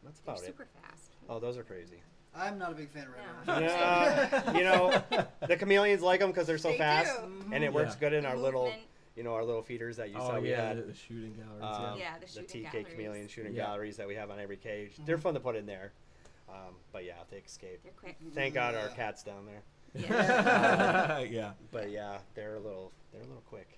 That's They're about it. super fast. Oh, those are crazy. I'm not a big fan of red No. runners. The chameleons like them because they're so They fast, do. and it works Yeah. good in The our little, movement. our little feeders that you Oh saw we yeah, had. the shooting galleries. Yeah, the the shooting TK galleries. chameleon shooting Yeah. galleries that we have on every cage. They're fun to put in there. But yeah, they escape. They're quick. Thank God our Yeah. cat's down there. Yeah. Yeah. But yeah, they're a little quick.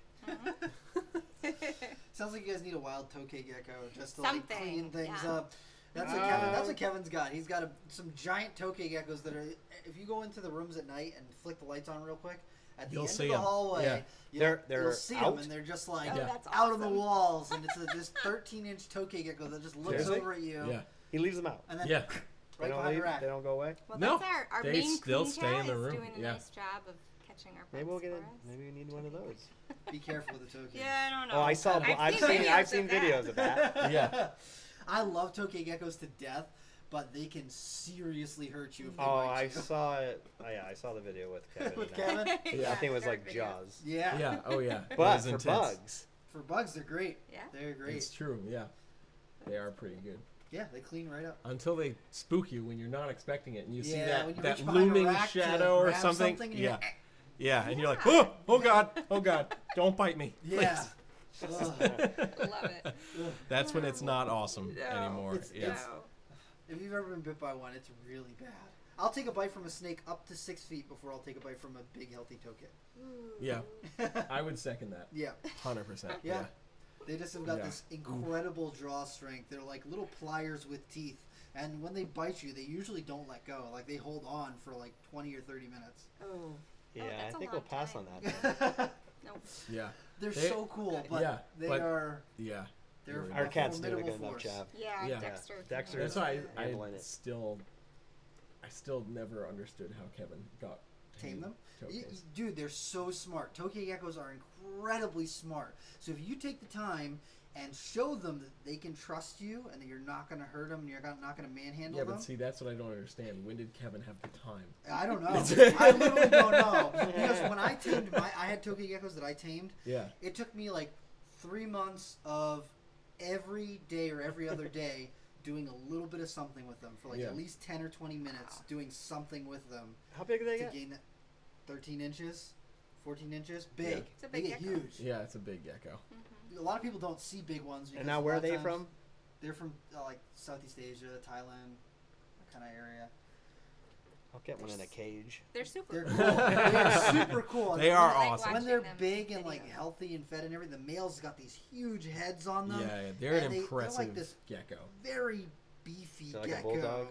Sounds like you guys need a wild tokay gecko just to Something, like clean things yeah. up. That's what Kevin's got. He's got some giant tokay geckos that are. If you go into the rooms at night and flick the lights on real quick, at the You'll end see of the 'em. hallway, Yeah. They're you'll see them out? and they're just like Oh, Yeah. that's out on the awesome. walls, and it's this 13-inch tokay gecko that just looks Seriously? over at you, Yeah. He leaves them out. and then Yeah. They right don't behind leave. the rack. They don't go away. Well, No, that's our they main still queen stay in cat the is room, doing a yeah. nice job of catching our Maybe we'll bugs get it. for us. Maybe we need one of those. Be careful with the tokay. Yeah, I don't know. Oh, I saw. I've seen videos of that. Yeah. I love tokay geckos to death, but they can seriously hurt you if they Oh, bite I you. saw it. Oh, yeah, I saw the video with Kevin. With and that. Kevin? I think it was they're like videos. Jaws. Yeah. Yeah. Oh yeah. It But was for intense. bugs, For bugs, they're great. Yeah. They're great. It's true. Yeah. They are pretty good. Yeah, they clean right up. Until they spook you when you're not expecting it, and you see Yeah, when you that reach behind a looming rack to shadow or grab something. something and Yeah. you're- Yeah, and you're like, oh God, don't bite me. Yeah. Ugh. Love it. That's when it's not awesome No. anymore. It's- Yeah. No. If you've ever been bit by one, it's really bad. I'll take a bite from a snake up to 6 feet before I'll take a bite from a big, healthy tokay. Yeah. I would second that. Yeah. 100%. Yeah. They just have got Yeah. this incredible jaw strength. They're like little pliers with teeth. And when they bite you, they usually don't let go. Like, they hold on for like 20 or 30 minutes. Oh. yeah, that's I a think we'll long pass time. on that. Nope. Yeah. They're They- so cool, but yeah, they but- are. Yeah. They're Our Our a cat's doing a formidable good enough force. job. Yeah, Yeah. Dexter. Dexter That's why I handling it. still never understood how Kevin got to Tame them? tokays. Dude, they're so smart. Tokay geckos are incredibly smart. So if you take the time and show them that they can trust you and that you're not going to hurt them and you're not going to manhandle Yeah, them. but see, that's what I don't understand. When did Kevin have the time? I don't know. I literally don't know. Because when I tamed I had tokay geckos that I tamed. Yeah. It took me like 3 months of every day or every other day doing a little bit of something with them for like Yeah. at least 10 or 20 minutes doing something with them How big do they to get? gain that 13 inches, 14 inches. Big. Yeah. It's a They big get gecko. huge. Yeah, it's a big gecko. A lot of people don't see big ones. Because And now a where lot are of they times from? They're from like Southeast Asia, Thailand, that kind of area. I'll get one in a cage. They're super They're cool. cool. They're super cool. They And are when- awesome. When they're Watching them big and like video. healthy and fed and everything, the males got these huge heads on them. Yeah, they're and an they're impressive like this gecko. very beefy Is that like a gecko. bulldog?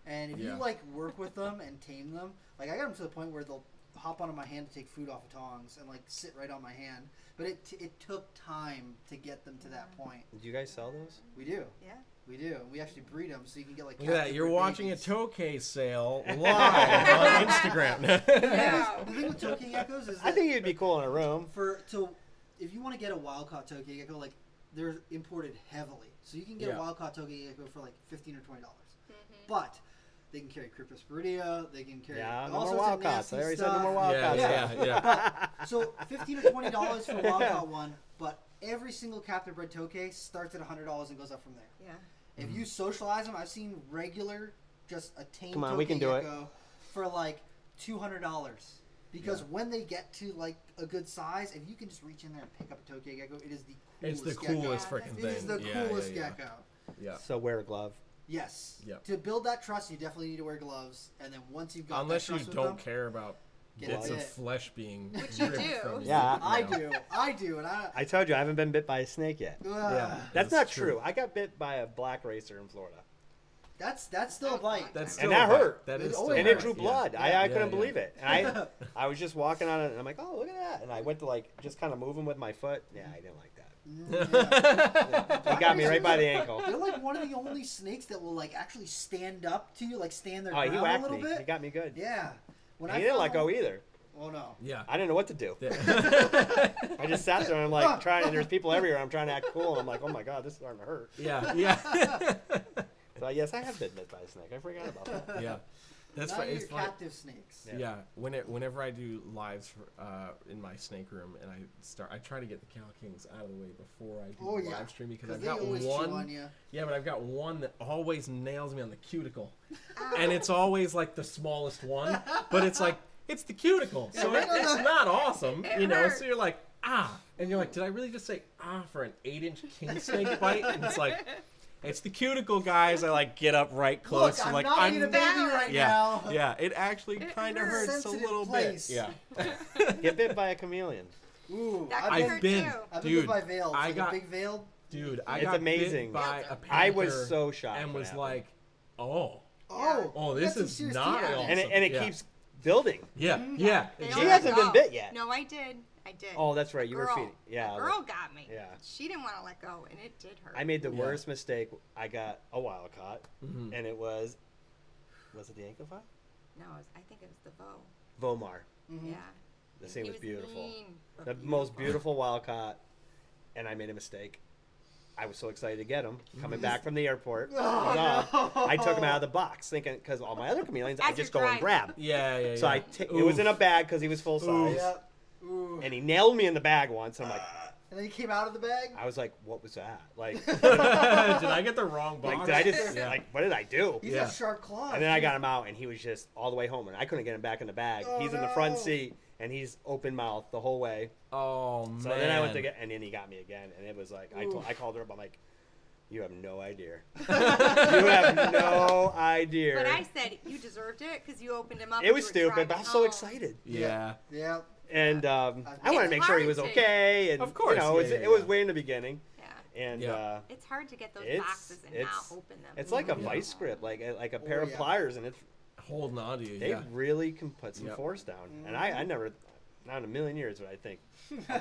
And if Yeah. you like work with them and tame them, like I got them to the point where they'll hop onto my hand to take food off of tongs and like sit right on my hand. But it took time to get them to that point. Do you guys sell those? We do. Yeah. We do. We actually breed them so you can get like. Look at that! captive You're bred watching babies. a Tokay sale live on Instagram. Wow. The thing with Tokay geckos is that I think it'd be cool in a room. if you want to get a wild caught Tokay gecko, like they're imported heavily, so you can get Yeah. a wild caught Tokay gecko for like $15 or $20. Mm-hmm. But they can carry Cryptosporidia. They can carry Yeah, no all more sorts wild of caughts. nasty I already stuff. said no more wild caughts. Yeah. So $15 or $20 for a wild caught one, but every single captive bred Tokay starts at $100 and goes up from there. Yeah. If you socialize them, I've seen regular, just a tame Come on, Tokay we can do it. gecko for like $200. Because when they get to like a good size, if you can just reach in there and pick up a Tokay gecko, it is the It's coolest the gecko. coolest Yeah, freaking It thing. is the Yeah, coolest yeah, yeah. gecko. Yeah. So wear a glove. Yes. Yep. To build that trust, you definitely need to wear gloves, and then once you've got Unless that you trust with don't them, care about Get bits of bit. flesh being Which you ripped do. from you. Yeah. I do, and I. I told you I haven't been bit by a snake yet. Yeah. That's That's not true. true. I got bit by a black racer in Florida. That's still a bite. That's And still that a bite. hurt. That is It still always a And it bite. drew Yeah. blood. Yeah. I Yeah, couldn't yeah. believe it. And I was just walking on it, and I'm like, oh, look at that. And I went to like just kind of moving with my foot. Yeah, I didn't like that. Yeah. He got me right by the ankle. They're like one of the only snakes that will like actually stand up to you, like stand their Oh, he ground a whacked little me. bit. He got me good. Yeah. When He didn't found let go one- either. Oh no. Yeah. I didn't know what to do. Yeah. I just sat there and I'm like trying, and there's people everywhere. I'm trying to act cool. And I'm like, oh my god, this is starting to hurt. Yeah. So yes, I have been bit by a snake. I forgot about that. Yeah. That's Now fun. you're It's fun. captive snakes. Yeah. Whenever I do lives for, in my snake room and I try to get the Cal Kings out of the way before I do Oh, the yeah. live stream because I've they got always chew on one. you. Yeah, but I've got one that always nails me on the cuticle, and it's always like the smallest one, but it's like it's the cuticle, so it's not awesome, It you know. hurts. So you're like and you're like, did I really just say for an 8-inch king snake bite? And it's like. It's the cuticle, guys. I like get up right close. Look, I'm like, not being a baby right yeah, now. yeah. It actually kind of hurts. hurts a Sensitive little place. bit. Yeah. Get bit by a chameleon. Ooh, That I've could been, I've hurt been, too. I've been dude. bit by veils. I like got, a big veil. dude. I It's got amazing. bit by a panther. I was so shocked. and when was it like, Oh, oh, you this got some is serious not teeth. awesome. happened. and it Yeah. keeps building. Yeah, Mhm. yeah. They She all exactly. hasn't let been go. bit yet. No, I did. I did. Oh, that's right. You were Girl. feeding. Yeah. A girl got me. Yeah. She didn't want to let go, and it did hurt. I made the Yeah. worst mistake. I got a wild caught, Mhm. and it was it the Ankova? No, I think it was the bow. Vomar. Mhm. Yeah. The thing He was beautiful. mean, but The most beautiful wild caught, and I made a mistake. I was so excited to get him coming back from the airport. Oh, No. no. I took him out of the box, thinking because all my other chameleons, I As just you're go and driving. grab. Yeah, yeah, yeah. So it was in a bag because he was full size, Yep. Ooh. and he nailed me in the bag once. And I'm like, And then he came out of the bag. I was like, what was that? Like, Did I get the wrong box? like did I just Yeah. like what did I do? He's Yeah. got sharp claws. And then I got him out, and he was just all the way home, and I couldn't get him back in the bag. Oh, He's in the front no. seat, and he's open mouth the whole way. Oh man. So then I went to get, and then he got me again, and it was like Oof. I called her up. I'm like, you have no idea. You have no idea. But I said you deserved it because you opened him up. It and was you were stupid, but I driving was so home. excited. Yeah. Yeah. And I It's wanted to make sure he hard was to- okay. And Of course, you know, yeah, it was yeah. way in the beginning, Yeah. and Yeah. It's hard to get those It's- boxes and it's- not open them. it's like a Yeah. vice grip, like a pair Oh, of yeah. pliers, and it's Holding on to you. they Yeah. really can put some Yep. force down. And I never, not in a million years, would I think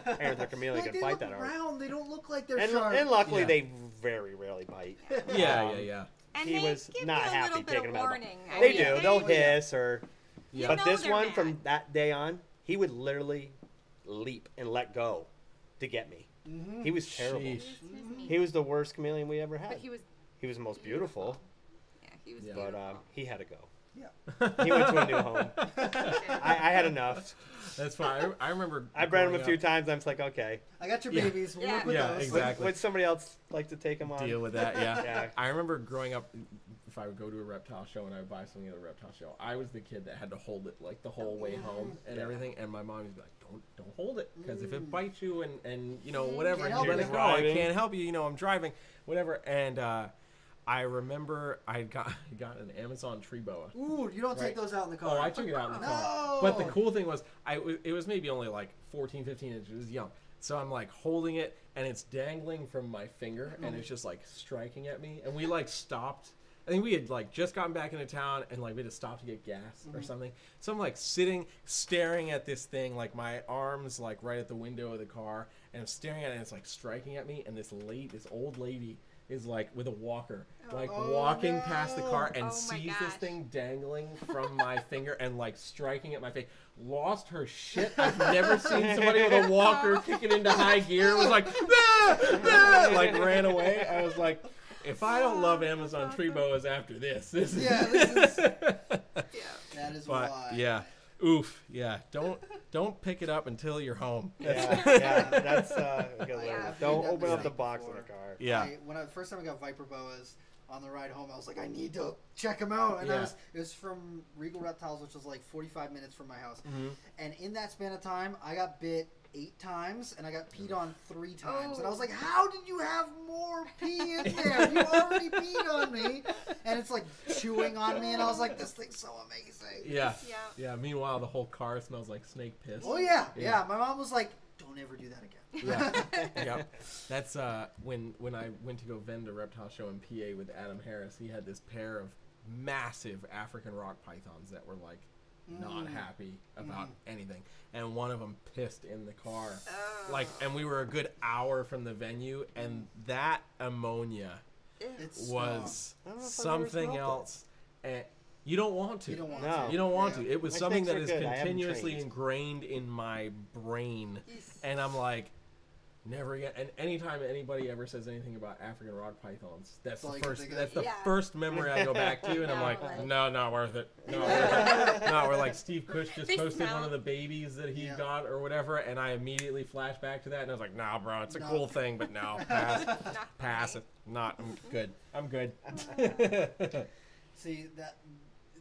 Panther chameleon Like, could they fight look that hard. round. They don't look like they're And, sharp. and luckily, Yeah. they very rarely bite. Yeah, yeah, yeah. And he they was give not you a happy little bit taking of him out of the warning. Oh, They yeah. do. They'll Oh, yeah. hiss or. You But know this they're one mad. from that day on, he would literally leap and let go to get me. Mhm. He was terrible. Sheesh. He was the worst chameleon we ever But had. he was He was the most beautiful, Yeah, he was Yeah. but beautiful. he had to go. Yeah. He went to a new home. I had enough. That's fine. I remember. I bred him a growing few up, times. I'm just like, okay. I got your Yeah. babies. We'll Yeah. work with Yeah, those. exactly. Would somebody else like to take him on? Deal with that, yeah. Yeah. I remember growing up, if I would go to a reptile show and I would buy something at a reptile show, I was the kid that had to hold it like the whole way home and Yeah. everything, and my mom would be like, don't hold it, because if it bites you and you know whatever, Can't and help you let it. it go, I Driving. can't help you. You know, I'm driving, whatever, and I remember I got an Amazon tree boa. Ooh, you don't take those out in the car. Oh, I took it out in the car. No! But the cool thing was, it was maybe only like 14, 15 inches. It was young. So I'm like holding it, and it's dangling from my finger, and it's just like striking at me. And we like stopped. I think we had like just gotten back into town, and like we had to stop to get gas or something. So I'm like sitting, staring at this thing, like my arms like right at the window of the car, and I'm staring at it, and it's like striking at me. And this old lady is like with a walker, walking past the car and sees this thing dangling from my finger and like striking at my face. Lost her shit. I've never seen somebody with a walker kick it into high gear. It was like, like ran away. I was like, if I don't love Amazon tree boas after this is that is why. Yeah. Oof. Yeah. Don't pick it up until you're home. That's a good one. Don't open up the box in the car. Yeah. First time I got Viper boas on the ride home, I was like, I need to check them out. And it was from Regal Reptiles, which was like 45 minutes from my house. And in that span of time, I got bit 8 times and I got peed on 3 times. And I was like, how did you have more pee in there? You already peed on me. And it's like chewing on me, and I was like, this thing's so amazing. Yeah. Meanwhile, the whole car smells like snake piss. Oh yeah. My mom was like, don't ever do that again. Yeah. That's when I went to go vend a reptile show in PA with Adam Harris. He had this pair of massive African rock pythons that were like not happy about anything, and one of them pissed in the car. And we were a good hour from the venue, and that ammonia was something else. And you don't want to. You don't want to. It was something that is continuously ingrained in my brain, and I'm like, never again. And anytime anybody ever says anything about African rock pythons, that's the first memory I go back to, and I'm like, no, not worth it. No, or like Steve Cush just posted one of the babies that he got or whatever, and I immediately flashed back to that, and I was like, nah, bro, it's a cool thing, but no, pass it. I'm good. See,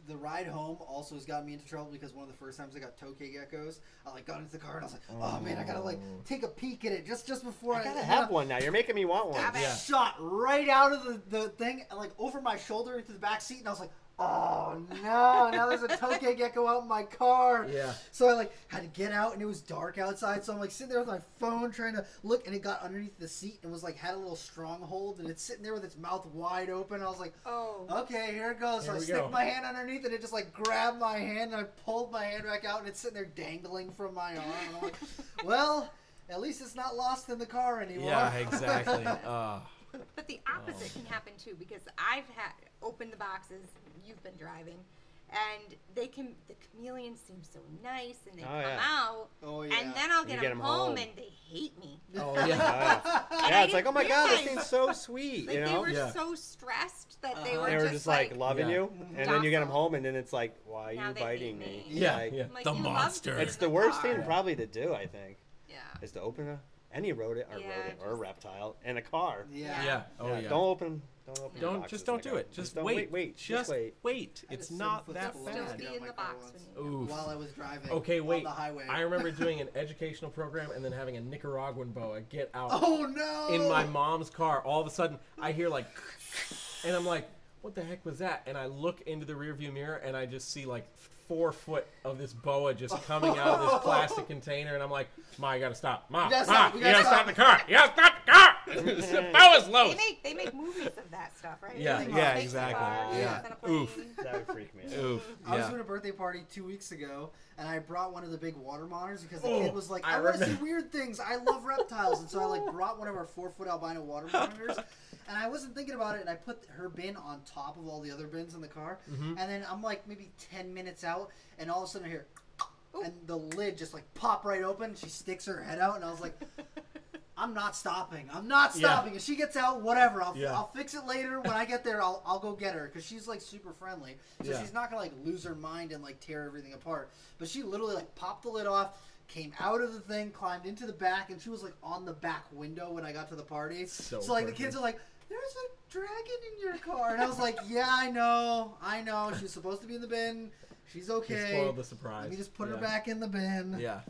the ride home also has gotten me into trouble because one of the first times I got tokay geckos, I like got into the car and I was like, oh man, I gotta like take a peek at it just before I gotta have one now. You're making me want one. Shot right out of the thing and like over my shoulder into the back seat, and I was like, oh no, now there's a tokay gecko out in my car. So I like had to get out, and it was dark outside, so I'm like sitting there with my phone trying to look, and it got underneath the seat and was like had a little stronghold, and it's sitting there with its mouth wide open. I was like, okay, here it goes. So I stick my hand underneath, and it just like grabbed my hand, and I pulled my hand back out, and it's sitting there dangling from my arm, and I'm like, well, at least it's not lost in the car anymore. Yeah, exactly. But the opposite can happen too, because I've had opened the boxes. You've been driving, and the chameleons seem so nice, and they come out, and then I'll get them home, and they hate me. It's like, oh my god, this thing's so sweet. Like, they were so stressed that they were just like loving you, and then you get them home, and then it's like, why are you biting me? Like, the monster. It's the worst thing probably to do, I think. Is to open any rodent or a reptile in a car. Don't open. Don't do it. Just wait. Just wait. It's not that bad. Just be in the box while I was driving. Okay, wait. On the highway. I remember doing an educational program and then having a Nicaraguan boa get out. Oh no! In my mom's car. All of a sudden, I hear like, and I'm like, what the heck was that? And I look into the rearview mirror and I just see like 4 foot of this boa just coming out of this plastic container, and I'm like, Ma, you gotta stop. Ma, you gotta stop the car. You gotta stop the car. The boa's loose. They make movies of that stuff, right? Yeah, exactly. Oof. That would freak me out. Oof. I was doing a birthday party 2 weeks ago, and I brought one of the big water monitors because the kid was like, I want to see weird things. I love reptiles. And so I like brought one of our 4-foot albino water monitors. And I wasn't thinking about it, and I put her bin on top of all the other bins in the car. And then I'm like maybe 10 minutes out, and all of a sudden I hear, and the lid just like pop right open. She sticks her head out, and I was like, I'm not stopping. If she gets out, whatever. I'll fix it later. When I get there, I'll go get her, because she's like super friendly. So she's not gonna like lose her mind and like tear everything apart. But she literally like popped the lid off, came out of the thing, climbed into the back, and she was like on the back window when I got to the party. So like the kids are like, there's a dragon in your car. And I was like, yeah, I know. She's supposed to be in the bin. She's okay. You spoiled the surprise. Let me just put her back in the bin. Yeah.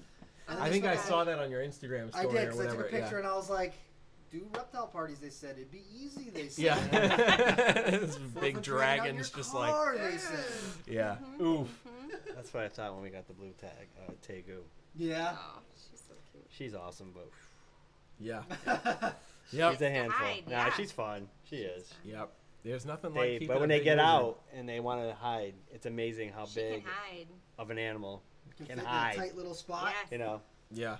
I think I saw that on your Instagram story. I did, because I took a picture and I was like, do reptile parties. They said it'd be easy. They said. Yeah. This big For dragons just car, they said. yeah. Oof. That's what I thought when we got the blue tag, Tegu. Yeah. Oh, she's so cute. She's awesome, but Yeah. she's Yep. a handful. hide, Nah, yeah. she's fun. She is. Yep. There's nothing like keeping But when a they big get lizard. out and they want to hide, it's amazing how She big can hide. of an animal Can can fit in hide. a tight little spot. Yes. You know, Yeah.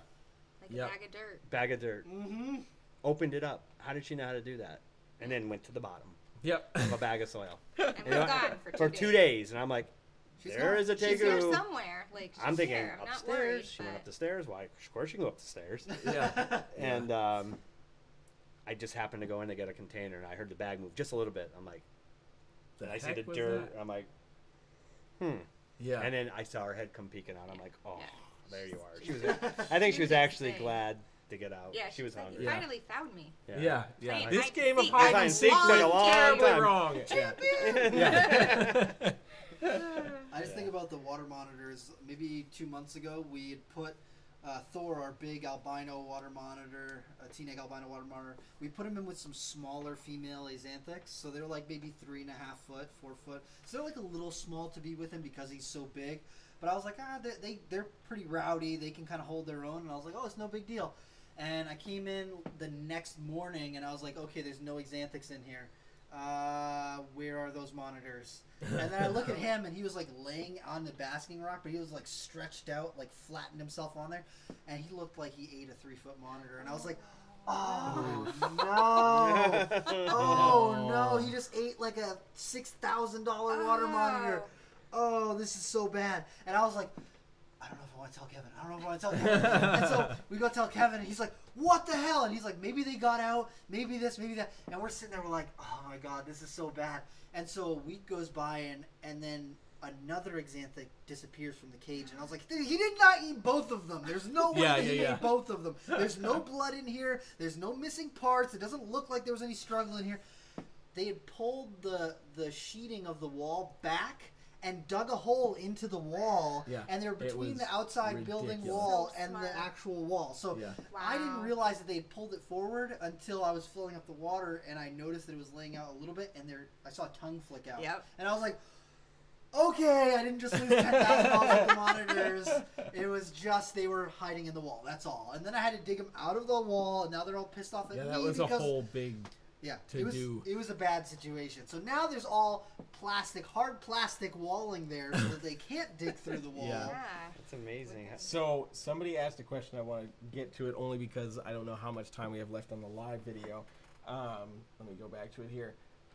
Like Yep. a bag of dirt. bag of dirt. Mm-hmm. Opened it up. How did she know how to do that? And then went to the bottom Yep. of a bag of soil. And You we're know, gone for 2 for days. 2 days, and I'm like, She's there gone. is a She's here Tegu. somewhere. Like, she's I'm thinking here. I'm not worried, upstairs. She went up but- the stairs. Why? Of course, she can go up the stairs. Yeah. And I just happened to go in to get a container, and I heard the bag move just a little bit. I'm like, The I see heck the was dirt. that? I'm like, Yeah. And then I saw her head come peeking out. I'm like, oh, Yeah. there you are. She was. I think she was actually glad to get out. Yeah, she was like, hungry. You Yeah. finally found me. Yeah. Yeah. Hide- This hide game and of seek. hide Hide and and seek seek went took a long terribly time. wrong. Yeah. I just think about the water monitors. Maybe 2 months ago, we had put Thor, our big albino water monitor, a teenage albino water monitor. We put him in with some smaller female Axanthics, so they're like maybe 3.5 foot, 4 foot. So they're like a little small to be with him because he's so big. But I was like, they're pretty rowdy. They can kind of hold their own, and I was like, oh, it's no big deal. And I came in the next morning, and I was like, okay, there's no Axanthics in here. Where are those monitors? And then I look at him, and he was like laying on the basking rock, but he was like stretched out, like flattened himself on there, and he looked like he ate a 3-foot monitor. And I was like, oh no, oh no, he just ate like a $6,000 water monitor. Oh, this is so bad. And I was like, I don't know if I want to tell Kevin. I don't know if I want to tell Kevin. And so we go tell Kevin, and he's like, what the hell? And he's like, maybe they got out, maybe this, maybe that. And we're sitting there, we're like, oh my God, this is so bad. And so a week goes by, and then another Axanthic disappears from the cage. And I was like, he did not eat both of them. There's no way that he ate both of them. There's no blood in here. There's no missing parts. It doesn't look like there was any struggle in here. They had pulled the sheeting of the wall back and dug a hole into the wall, and they're between the outside building wall and the actual wall. So I didn't realize that they had pulled it forward until I was filling up the water, and I noticed that it was laying out a little bit, and I saw a tongue flick out. Yep. And I was like, okay, I didn't just lose $10,000 with the monitors. It was just they were hiding in the wall. That's all. And then I had to dig them out of the wall, and now they're all pissed off at me. Yeah, that was a whole big... Yeah, to it was a bad situation. So now there's all plastic, hard plastic walling there so that they can't dig through the wall. Yeah. It's amazing. So somebody asked a question. I want to get to it only because I don't know how much time we have left on the live video. Let me go back to it here.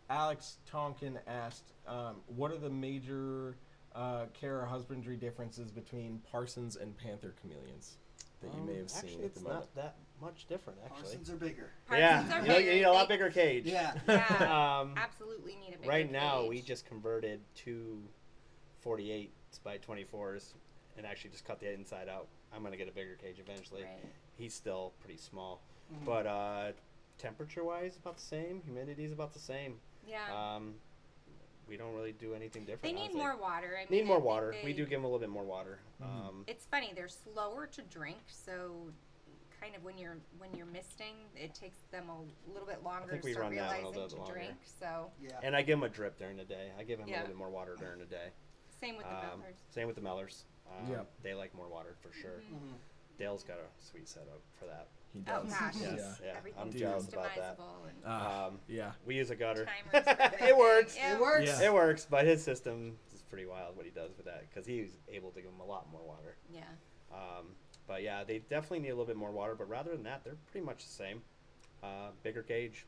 Alex Tonkin asked, what are the major care or husbandry differences between Parsons and Panther chameleons that you may have seen Actually, at the it's moment? not that much different, actually. Parsons are bigger. Parsons Yeah, are you know, you bigger. need a lot bigger cage. Yeah. Yeah, Um, absolutely need a bigger Right now, cage. we just converted two 48s by 24s and actually just cut the inside out. I'm going to get a bigger cage eventually. Right. He's still pretty small. But temperature-wise, about the same. Humidity's about the same. Yeah. We don't really do anything different. They need honestly. more water. I mean, Need more I think water. We do give them a little bit more water. It's funny. They're slower to drink, so kind of when you're misting, it takes them a little bit longer think to we start run that one a realizing little to bit longer. drink. So Yeah. And I give him a drip during the day. I give him a Yeah. little bit more water during the day. same with the Mellors. Same with the Mellors. Yeah. They like more water for sure. Dale's got a sweet setup for that. He Oh does. gosh, Yes. Yeah. I'm everything's jealous about that. customizable and Yeah. We use a gutter. timers. and everything. It works. Yeah. It works. Yeah. It works, but his system is pretty wild what he does with that because he's able to give him a lot more water. Yeah. But yeah, they definitely need a little bit more water. But rather than that, they're pretty much the same. Bigger cage.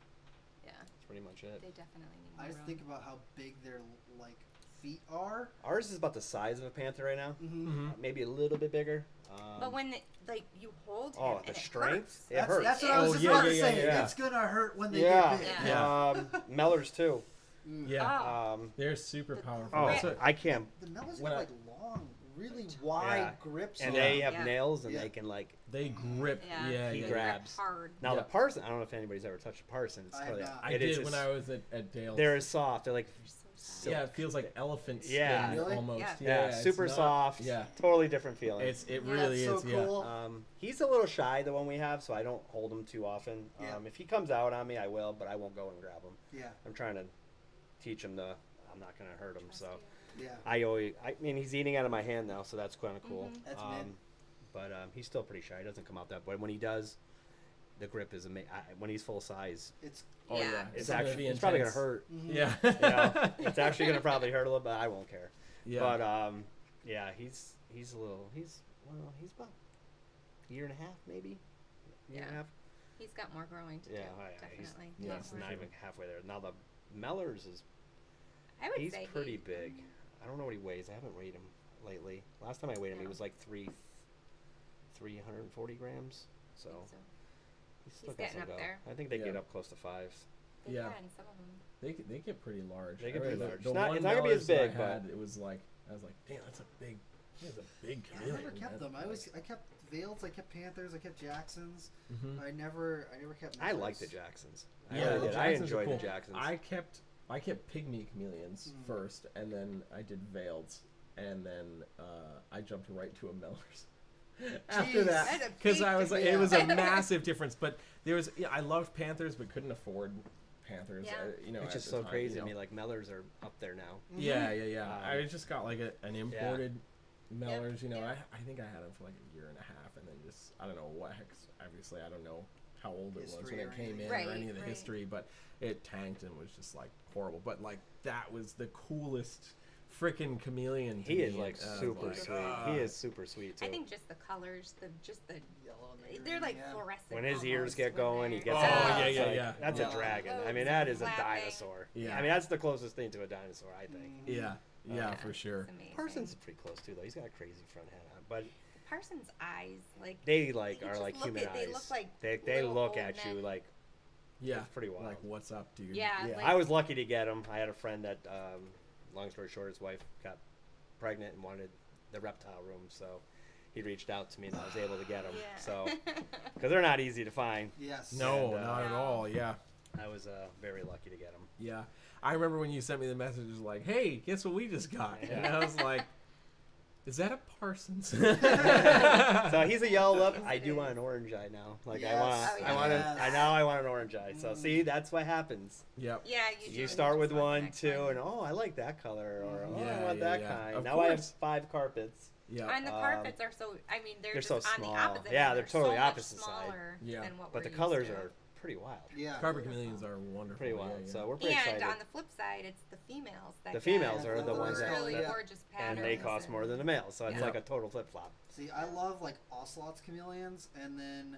Yeah. That's pretty much it. They definitely need more I just room. think about how big their like feet are. Ours is about the size of a panther right now. Mm-hmm. Maybe a little bit bigger. But when you hold him, Oh, and the it strength. hurts. It hurts. That's what I was Oh, just yeah, about yeah, to yeah, say. yeah. It's gonna hurt when they Yeah. get big. Yeah. Mellors too. Yeah. Oh. They're super powerful. Oh, That's what- I can't. The Mellors When have I- like long, really wide Yeah. grips. And on they them. have Yeah. nails, and Yeah. they can like. they grip. Yeah. Yeah. He yeah. grabs. Hard. Now Yeah. the parson. I don't know if anybody's ever touched a parson. It's I have totally. not. I it is did when just- I was at Dale's. They're soft. They're like They're so soft. Yeah, it feels like elephant skin Yeah. Really? almost. Yeah. it's super not- soft. Yeah, Totally different feeling. it Yeah, really that's is. so cool. He's a little shy, the one we have, so I don't hold him too often. Yeah. If he comes out on me, I will, but I won't go and grab him. Yeah, I'm trying to teach him I'm not going to hurt him. Trust So you. yeah. I mean, he's eating out of my hand now, so that's kind of cool. Mhm. That's mid. But he's still pretty shy. He doesn't come out that. But when he does, the grip is amazing. When he's full size, It's Oh yeah, Yeah. it's gonna actually be it's probably going intense. to hurt. Yeah, You know, it's actually going to probably hurt a little, but I won't care. yeah. But yeah, he's about a year and a half, maybe. Year and a Yeah. half. He's got more growing to do. He's, Definitely. yeah, he's for not sure. even halfway there. Now the Mellors I would he's say pretty big. I don't know what he weighs. I haven't weighed him lately. Last time I weighed him, he No. was like 340 grams. So So he's still He's got getting some up go. there. I think they Yeah. get up close to 5s. they Yeah. can, some of them. They get pretty large. They get I pretty mean, large. The It's not- one it's not gonna be as Mellors that big, I but- had, it was like I was like, damn, that's a big Yeah, I chameleon. never kept man. them. I kept Veils, I kept Panthers, I kept Jacksons. Mhm. I never kept. I like Millers. the Jacksons. Yeah, I really the did. I Jacksons are enjoyed cool. the Jacksons. I kept pygmy chameleons Mm. first, and then I did veils, and then I jumped right to a Mellors after Jeez. that That's a because big I was like, it difference. was a massive difference. But there was, I loved Panthers, but couldn't afford Panthers. Yeah. You know, Which at is the so time, crazy you to me. know. Like Mellors are up there now. Yeah, yeah, yeah. Um, I just got like an imported Mellors. You know, yeah. I think I had them for like a year and a half, and then just I don't know what heck. Obviously, I don't know how old it was History when or it came anything. in Right, or any of the right. history, but it tanked and was just like horrible. But like that was the coolest freaking chameleon. To He is me, like and I was super like, sweet. "Ah." He is super sweet too. I think just the colors, the Yellow and the they're green, like yeah. fluorescent. when his ears almost get when going, he they're- gets. Oh, out. yeah, It's yeah, like- yeah. That's Yeah. a dragon. I Loads mean, that is a flapping. dinosaur. Yeah. I mean, that's the closest thing to a dinosaur, I think. Yeah, yeah, Yeah, for sure. It's amazing. Parsons is pretty close too, though. He's got a crazy front head on, but Parsons' eyes, like they like You are just like look human at- eyes. they look like they little look old at you men. like. Yeah, It's pretty wild. Like, what's up, dude? Yeah, like- I was lucky to get him. I had a friend that, long story short, his wife got pregnant and wanted the reptile room, so he reached out to me and I was able to get him. Yeah. So, because they're not easy to find, Yes. No, And, not at No. all. Yeah. I was very lucky to get him. Yeah, I remember when you sent me the messages like, "Hey, guess what we just got?" And I was like, "Is that a Parsons?" So he's a yellow lip. I do want an orange eye now. Like Yes. Oh, I want yes. I want an orange eye. So see, that's what happens. Yep. yeah, you You do. start just with want the one, next two, one. and oh, I like that color, or oh, Yeah, I want yeah, that yeah. kind. Of Now I have course. 5 carpets. Yeah. And the carpets are so. I mean, they're They're just so on small. the opposite. Yeah, end. they're totally so much opposite side. smaller Yeah. Than what But we're the used colors to. are pretty wild. Yeah. Carpet beautiful. chameleons are wonderful. Pretty yeah, wild. yeah. So we're pretty And excited. on the flip side, it's the females that The get females are the Yeah, ones that, really that- gorgeous patterns. and they cost more than the males, so it's Yeah. like a total flip flop. See, I love like Ocelot's chameleons and then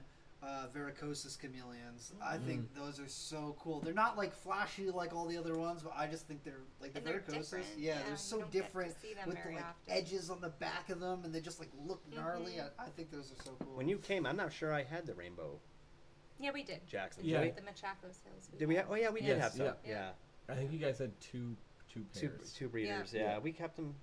Varicosis chameleons. I think those are so cool. They're not like flashy like all the other ones, but I just think they're like the And they're Varicosis. different. Yeah, Yeah, they're you so don't get to different see them with the very like often. edges on the back of them, and they just like look gnarly. Mhm. I think those are so cool. When you came, I'm not sure I had the rainbow Yeah, we did. Jacksons. Yeah. Did The Machacos Hills. we? Did we? Oh yeah, we did Yes, have some. yeah. Yeah, I think you guys had two two pairs. breeders. Yeah. Yeah. We kept them.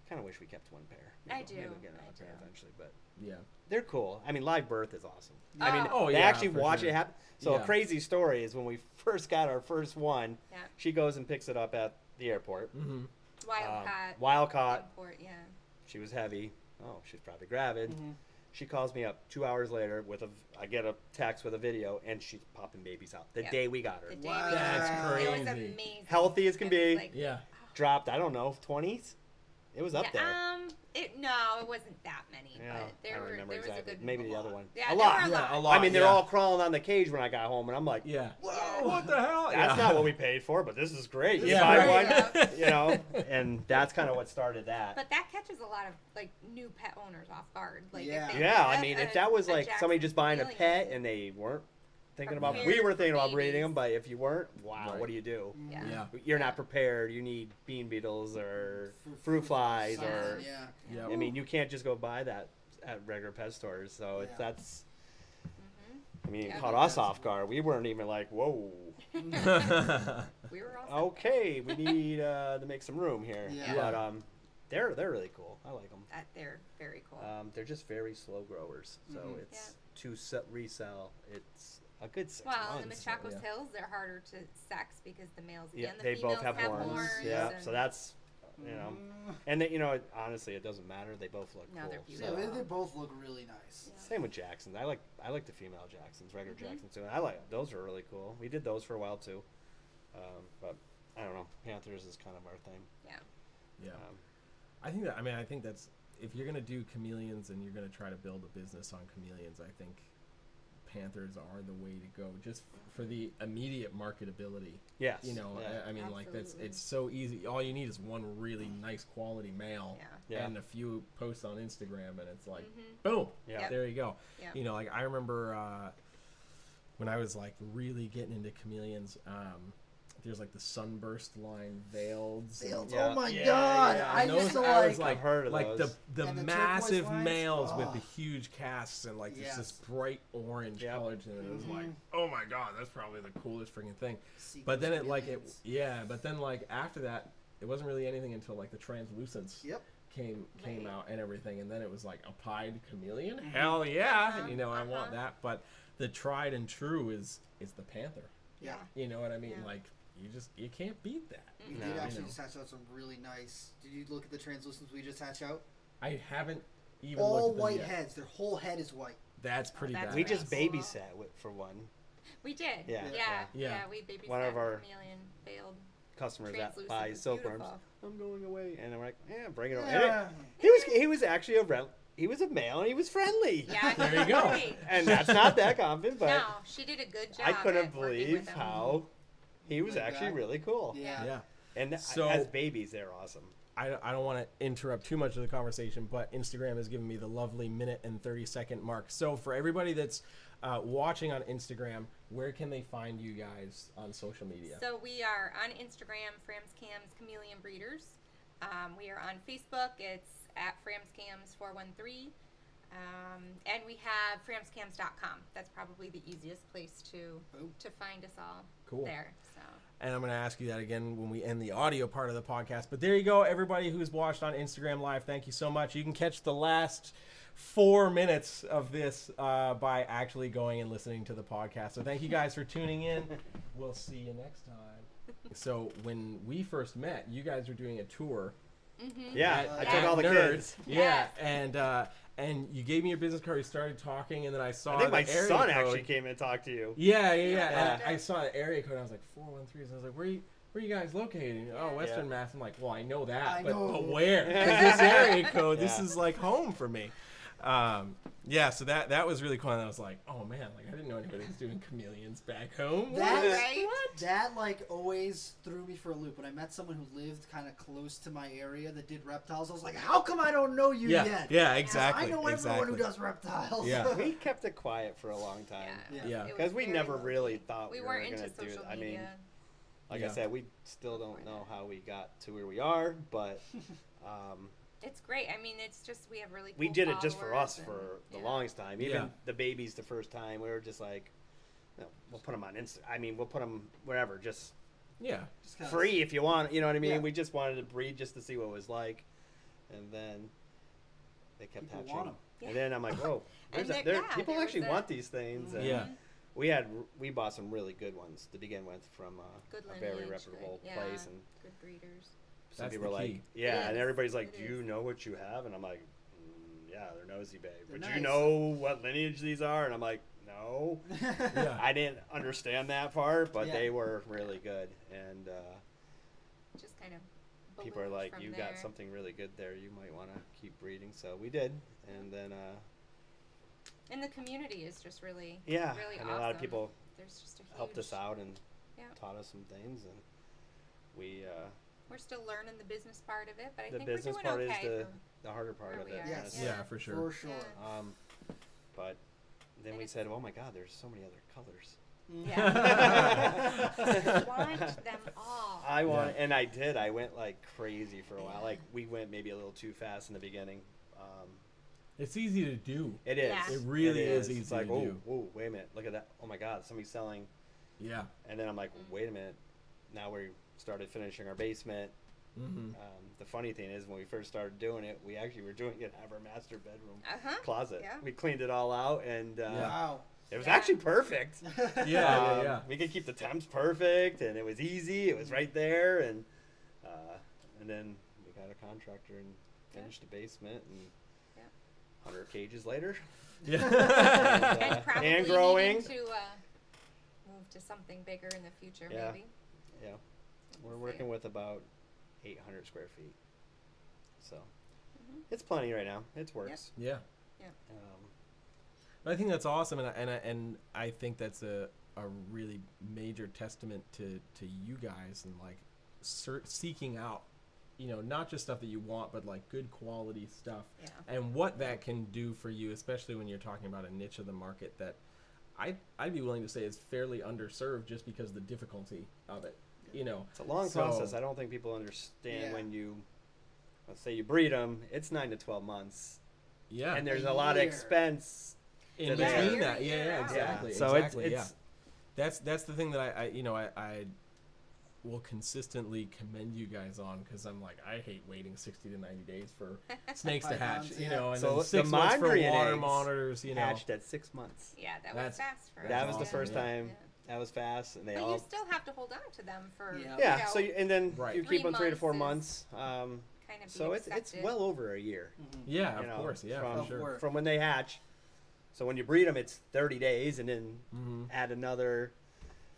Kind of wish we kept one pair. I Maybe do, we'll get I another pair do. eventually, but Yeah. they're cool. I mean, live birth is awesome. Yeah. I mean, Oh, they yeah, actually for watch sure. it happen. So Yeah. a crazy story is when we first got our first one, Yeah. she goes and picks it up at the airport. Mm-hmm. Wildcat. Wild caught. Import, yeah. She was heavy. Oh, she's probably gravid. Mhm. She calls me up 2 hours later with I get a text with a video, and she's popping babies out the Yep. day we got her. The day Wow. we That's got her. It was crazy. amazing. Healthy as can It was be. like- Yeah. Dropped, I don't know, 20s? It was up yeah, there. No, it wasn't that many, Yeah, but there I don't remember there was exactly. a good. Maybe a the other lot. one. Yeah, a there lot. were a Yeah, lot. a lot. I mean, they're yeah. all crawling on the cage when I got home, and I'm like, Yeah. whoa, What the hell? that's yeah. not what we paid for, but this is great. You Yeah, buy right. one, you know, and that's kind of what started that. But that catches a lot of like new pet owners off guard. Like Yeah. if they Yeah, I get mean, a- if that was a like somebody Jackson just buying a chameleon, pet and they weren't thinking about, Prepared we were for thinking about breeding babies. them, but if you weren't, wow, Right. what do you do? Yeah. Yeah. You're not prepared. You need bean beetles or Fruit- fruit flies something, or. yeah. Yeah. I mean, you can't just go buy that at regular pet stores. So Yeah. that's. Mhm. I mean, it Yeah. caught us off guard. We weren't even like, whoa. We were all set. Okay, we need to make some room here. Yeah. But they're really cool. I like them. They're very cool. They're just very slow growers, so Mhm. it's to resell. It's a good 6 Well, in the months. Machacos yeah. Hills, they're harder to sex because the males Yeah, and the they females both have horns. Yeah, and so that's, you know, and they, you know, honestly, it doesn't matter. They both look No, cool. they're Yeah, beautiful. they both look really nice. Yeah. Same with Jacksons. I like the female Jacksons, regular Mm-hmm. Jacksons too. And I like those are really cool. We did those for a while too, but I don't know. Panthers is kind of our thing. yeah. Yeah. Um, I think that's, if you're gonna do chameleons and you're gonna try to build a business on chameleons, I think Panthers are the way to go, just for the immediate marketability. yes. You know, Yeah. I mean, like that's, Absolutely. it's so easy. All you need is one really nice quality male Yeah. Yeah. and a few posts on Instagram, and it's like, Mhm. boom, Yeah. Yep. there you go. Yeah. You know, like I remember when I was like really getting into chameleons. There's like the sunburst line veileds. and- Yeah. Oh my Yeah, god! yeah. I and used to I was like. I've heard of like those. the And the massive turquoise lines? males with the Oh. huge casts and like Yes. this bright orange Yep. colors, and it was like, Mhm. oh my god, that's probably the coolest freaking thing. Sequence But then it like it, chameleons. yeah. But then like after that, it wasn't really anything until like the translucents Yep. came Right. out and everything, and then it was like a pied chameleon. Hell yeah, Uh-huh, you know, I want uh-huh. that. But the tried and true is the panther. Yeah. You know what I mean? Yeah. Like you can't beat that. We No. did You actually know. just hatch out some really nice. Did you look at the translucents we just hatched out? I haven't even All looked at them white yet. heads. Their whole head is white. That's pretty That's bad. We just Badass. babysat for one We did. Yeah. Yeah. Yeah. We babysat One of our chameleon veiled customer that translucent. buys It's silkworms. beautiful. I'm going away, and I'm like, yeah, bring it over. Yeah. He was actually he was a male, and he was friendly. Yeah. There you go. Great. And that's not that common, but No, she did a good job. I couldn't at working believe with him. how he was Like actually that. really cool. Yeah. Yeah. And So- as babies, they're awesome. I don't want to interrupt too much of the conversation, but Instagram has given me the lovely minute and 30-second mark. So for everybody that's watching on Instagram, where can they find you guys on social media? So we are on Instagram, Framscams Chameleon Breeders. We are on Facebook. It's at Framscams413. And we have framscams.com. That's probably the easiest place to find us all Cool. there. So And I'm going to ask you that again when we end the audio part of the podcast. But there you go, everybody who's watched on Instagram Live. Thank you so much. You can catch the last 4 minutes of this by actually going and listening to the podcast. So thank you guys for tuning in. We'll see you next time. So when we first met, you guys were doing a tour. Yeah, I Yeah. took all the Nerd. kids. Yeah, Yes. and you gave me your business card. We started talking, and then I saw I think the my area son code. actually came and talked to you. Yeah. Yeah. And I saw the area code. I was like 413. So I was like, where are you guys located? Oh, Western Mass. I'm like, well, I know that, I but know. where? 'Cause this area code, this Yeah. is like home for me. So that was really cool. And I was like, oh man, like I didn't know anybody was doing chameleons back home. That, Right? that like always threw me for a loop. When I met someone who lived kind of close to my area that did reptiles, I was like, how come I don't know you yet? Yeah, 'Cause exactly. I know everyone exactly. who does reptiles. Yeah. We kept it quiet for a long time. Yeah. It was Because we very never low-key. really thought We we weren't were into going to do social it. I mean, media. like Yeah. I said, we still don't know how we got to where we are, but It's great. I mean, it's just we have really cool we did it just for us followers for and- the yeah. longest time. Even Yeah. the babies the first time, we were just like, no, we'll put them on Insta. I mean, we'll put them wherever, just Yeah. Just 'cause- free if you want. You know what I mean? Yeah. We just wanted to breed just to see what it was like, and then they kept People hatching. want 'em. Yeah. And then I'm like, whoa, And there's there- yeah, people there was actually a- want these things. And Yeah. we bought some really good ones to begin with from Good a very lineage, reputable good- place, yeah. and Good breeders. some That's people the are like, key. yeah, It and is. everybody's like, It do you is. know what you have? And I'm like, yeah, they're nosy, babe. They're But do nice. you know what lineage these are? And I'm like, no. Yeah. I didn't understand that part, but Yeah. they were really good. And Just kind of. people are ballooned like, from you there. got something really good there. You might want to keep breeding. So we did. And then, And the community is just really, yeah, really I mean, awesome. a lot of people There's just a huge, helped us out and Yeah. taught us some things. And we, We're still learning the business part of it, but I the think we're business doing part okay. is for- the harder part where of we it. are. Yes. Yeah, for sure. For sure. Yeah. But then And we it's- said, oh my God, there's so many other colors. Yeah. Want them all. I want, Yeah. and I did. I went like crazy for a while. Like we went maybe a little too fast in the beginning. It's easy to do. It is. Yeah. It really is It's easy like, to oh, do. oh, wait a minute, look at that. Oh my God, somebody's selling. Yeah. And then I'm like, wait a minute. Now we started finishing our basement. Mm-hmm. The funny thing is, when we first started doing it, we actually were doing it out of our master bedroom Uh-huh. closet. Yeah. We cleaned it all out, and Yeah. Wow. It was Yeah. actually perfect. Yeah. We could keep the temps perfect, and it was easy. It was right there, and then we got a contractor and finished the basement, and 100 cages later, Yeah. And probably and growing. needing to move to something bigger in the future, Yeah. maybe. Yeah, we're working with about 800 square feet, so it's plenty right now. It works. Yeah. Um, I think that's awesome, and I think that's a really major testament to you guys and like seeking out, you know, not just stuff that you want, but like good quality stuff, and what that can do for you, especially when you're talking about a niche of the market that I'd be willing to say is fairly underserved just because of the difficulty of it. You know, it's a long process. I don't think people understand when you, let's say you breed them, it's 9 to 12 months. Yeah. And there's a lot of expense in to between there. that. Yeah, exactly. So exactly, it's that's the thing that I will consistently commend you guys on, because I'm like, I hate waiting 60 to 90 days for snakes to hatch, you know, and so then 6 the months for Mondrian water eggs monitors, you know. hatched at 6 months. Yeah, that was fast for us. That was the awesome, first yeah. time. That was fast, and they But all. you still have to hold on to them for Yeah. you know, So and then Right. you keep them 3 to 4 3 months. kind of So it's well over a year. Yeah, you of know, course, yeah, from, for sure. from when they hatch. So when you breed them, it's 30 days, and then add another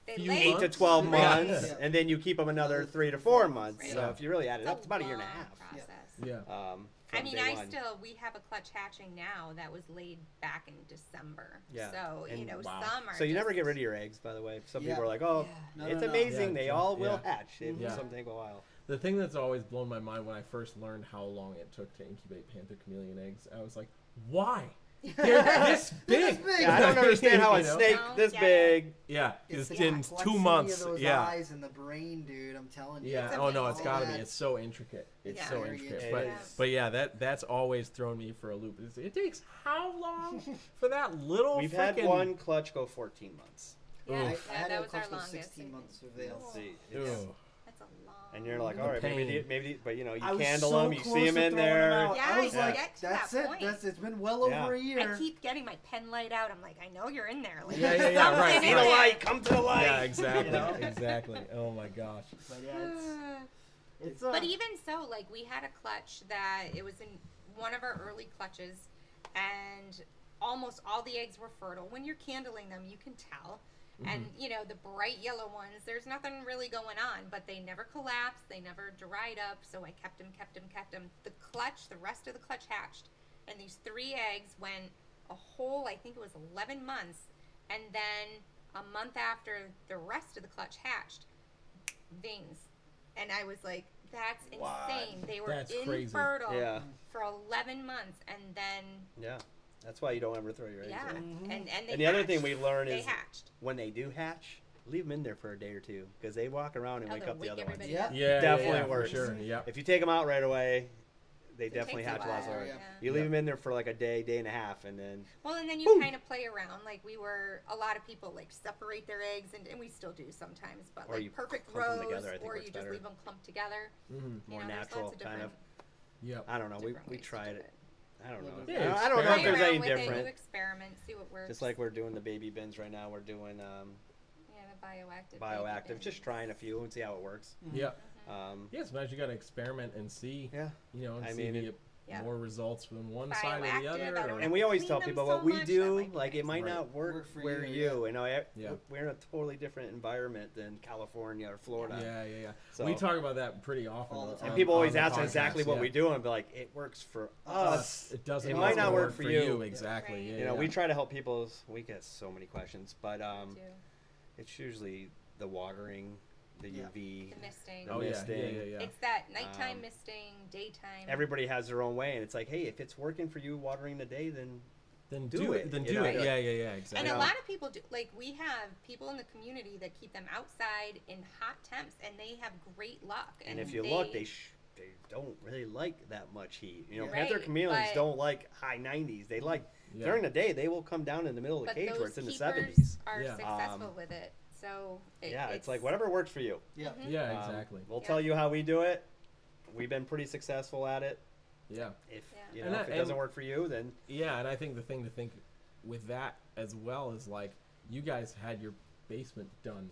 They 8 to 12 Yeah. months, Yeah. and then you keep them another 3 to 4 months. Right. So if you really add it It's up, it's about a year and a long half. process. Yeah. I from mean, day one. we have a clutch hatching now that was laid back in December. Yeah. So, And you know, wow. some are So you never just- get rid of your eggs, by the way. Some Yeah. people are like, "Oh, No, it's no, no. amazing. Yeah, they true. all will Yeah. hatch. It Yeah. some take a while." The thing that's always blown my mind when I first learned how long it took to incubate panther chameleon eggs, I was like, why? They're this big. Yeah, I don't understand how a You know? snake Don't this get big. Yeah, It's it's the in complexity 2 months. of those Yeah. eyes and the brain, dude. I'm telling you. Yeah. It's Oh no, it's amazing. got to be. All It's so intricate. It's Yeah. so Very intricate. intricate. But yeah, that's always thrown me for a loop. It takes how long for that little? We've had frickin- one clutch go 14 months. Yeah, Oof. I yeah, had that a was our clutch for longest. 16 months of veil. Oh. See, Ugh. That's a long. and you're like, The all right, pain. maybe, but you know, you I was candle so them, you close see them to in throwing there. them out. Yeah, I was you like, get to that's that it. point. It's been well Yeah. over a year. I keep getting my pen light out. I'm like, I know you're in there. Like, Yeah, there's yeah, something right, in See the right. there. light, come to the light. Yeah, exactly. You know? Exactly. Oh my gosh. But yeah, it's But even so, like, we had a clutch that it was in one of our early clutches, and almost all the eggs were fertile. When you're candling them, you can tell. And, you know, the bright yellow ones, there's nothing really going on, but they never collapsed. They never dried up, so I kept them. The clutch, the rest of the clutch hatched, and these 3 eggs went a whole, I think it was 11 months, and then a month after the rest of the clutch hatched, Vings. And I was like, that's insane. They were That's crazy. infertile Yeah. for 11 months, and then, Yeah, that's why you don't ever throw your eggs yeah. in. And they And the other hatched. thing we learned They is hatched. when they do hatch, leave them in there for a day or two because they walk around and Oh, wake they'll up the wake other ones. everybody Yeah. up. Yeah, Definitely for works. sure. Yep. If you take them out right away, they It definitely takes a hatch lots while, of. yeah. You leave them in there for like a day, day and a half, and then Well, and then you kind of play around. Like, a lot of people, like, separate their eggs, and we still do sometimes, but, Or like, you perfect clump 'em rows, together, I think or works you just better. leave them clumped together. Mhm. You more know, there's natural lots of kind of. different, Yep. I don't know. different We ways to tried do it. I don't know. Yeah, I don't know Play if there's around any with it, you different. experiment, see what works. Just like we're doing the baby bins right now, we're doing yeah, the bioactive. baby bioactive, bins. just trying a few and see how it works. Yep. Um, Yeah, sometimes you got to experiment and see. yeah. You know, and I see mean, if you it- get Yeah. more results from one side or the Bioactive, other. I don't or- And we always Clean tell them people so what we much, that do, might be like it nice. might Right. not work Work for where you, you, you know, Yeah. we're in a totally different environment than California or Florida. Yeah. So, We talk about that pretty often. All the on- time. and people always on the ask exactly podcast, what yeah. we do, and be like, it works for us. It doesn't. It might not always work for you. Exactly. Right. Yeah, You know, yeah. we try to help people. We get so many questions, but Too. it's usually the watering, the Yeah. UV. The misting. The Oh yeah, misting. yeah. It's that nighttime Um, misting, daytime. Everybody has their own way, and it's like, hey, if it's working for you watering the day, then Then do do it, it. Then you do know? it. Yeah. And Exactly. a know. lot of people do. Like, we have people in the community that keep them outside in hot temps, and they have great luck. and if you look, they don't really like that much heat. You know, Yeah. panther Right, chameleons but- don't like high 90s. They like Yeah. during the day they will come down in the middle of the but cage those where it's in the keepers 70s. are Yeah. successful with it. So Yeah, it's like whatever works for you. Yeah. Yeah, exactly. We'll Yeah. tell you how we do it. We've been pretty successful at it. Yeah. If Yeah. you And know I- if it doesn't and- work for you, then Yeah, and I think the thing to think with that as well as like you guys had your basement done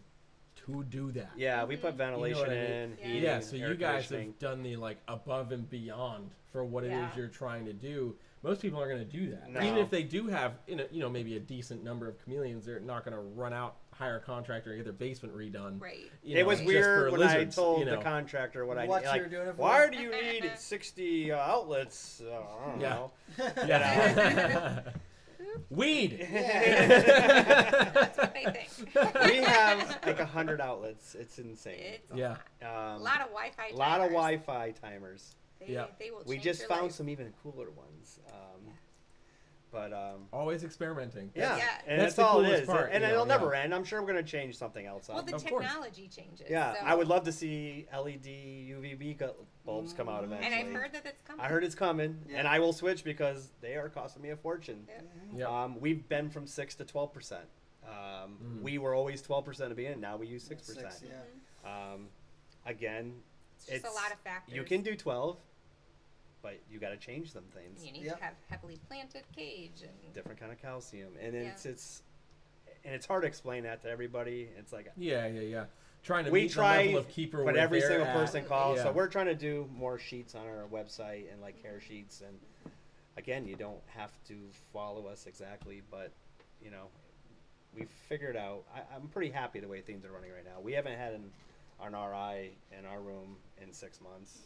to do that. Yeah, we put ventilation what I mean? in. Yeah. Heating, Yeah, so air you guys conditioning. have done the like above and beyond for what it Yeah. is you're trying to do. Most people aren't going to do that. No. Even if they do have, maybe a decent number of chameleons, they're not going to run out, hire a contractor, and get their basement redone. Right. It was just weird for when lizards, I told you know. the contractor what I What did. Like, you're doing it for? why do you need 60 outlets? I don't Yeah. know. Yeah. Weed. That's what they think. We have like 100 outlets. It's insane. It's a Yeah. lot. A lot of Wi-Fi timers. A lot of Wi-Fi timers. They, Yeah. they will We change just your found life. some even cooler ones. But Always experimenting. yeah, Yeah. and That's that's, the all it coolest is. part, And you know, it'll never yeah. end. I'm sure we're gonna change something else Well, up. the Of course. technology changes. Yeah, so- I would love to see LED UVB bulbs come out eventually. And I've heard that it's coming. I heard it's coming, Yeah. and I will switch because they are costing me a fortune. Yeah. Yeah. We've been from 6 to 12%. We were always 12% to begin. Now we use 6%. 6, yeah. Again, It's just a lot of factors. You can do 12, but you got to change some things. You need Yep. to have heavily planted cage and Different kind of calcium, and Yeah. it's hard to explain that to everybody. It's like Yeah. Trying to we meet try, the level of keeper but where every they're single at. person calls. Yeah. So we're trying to do more sheets on our website and like care sheets. And again, you don't have to follow us exactly, but we figured out. I'm pretty happy the way things are running right now. We haven't had an RI in our room in 6 months.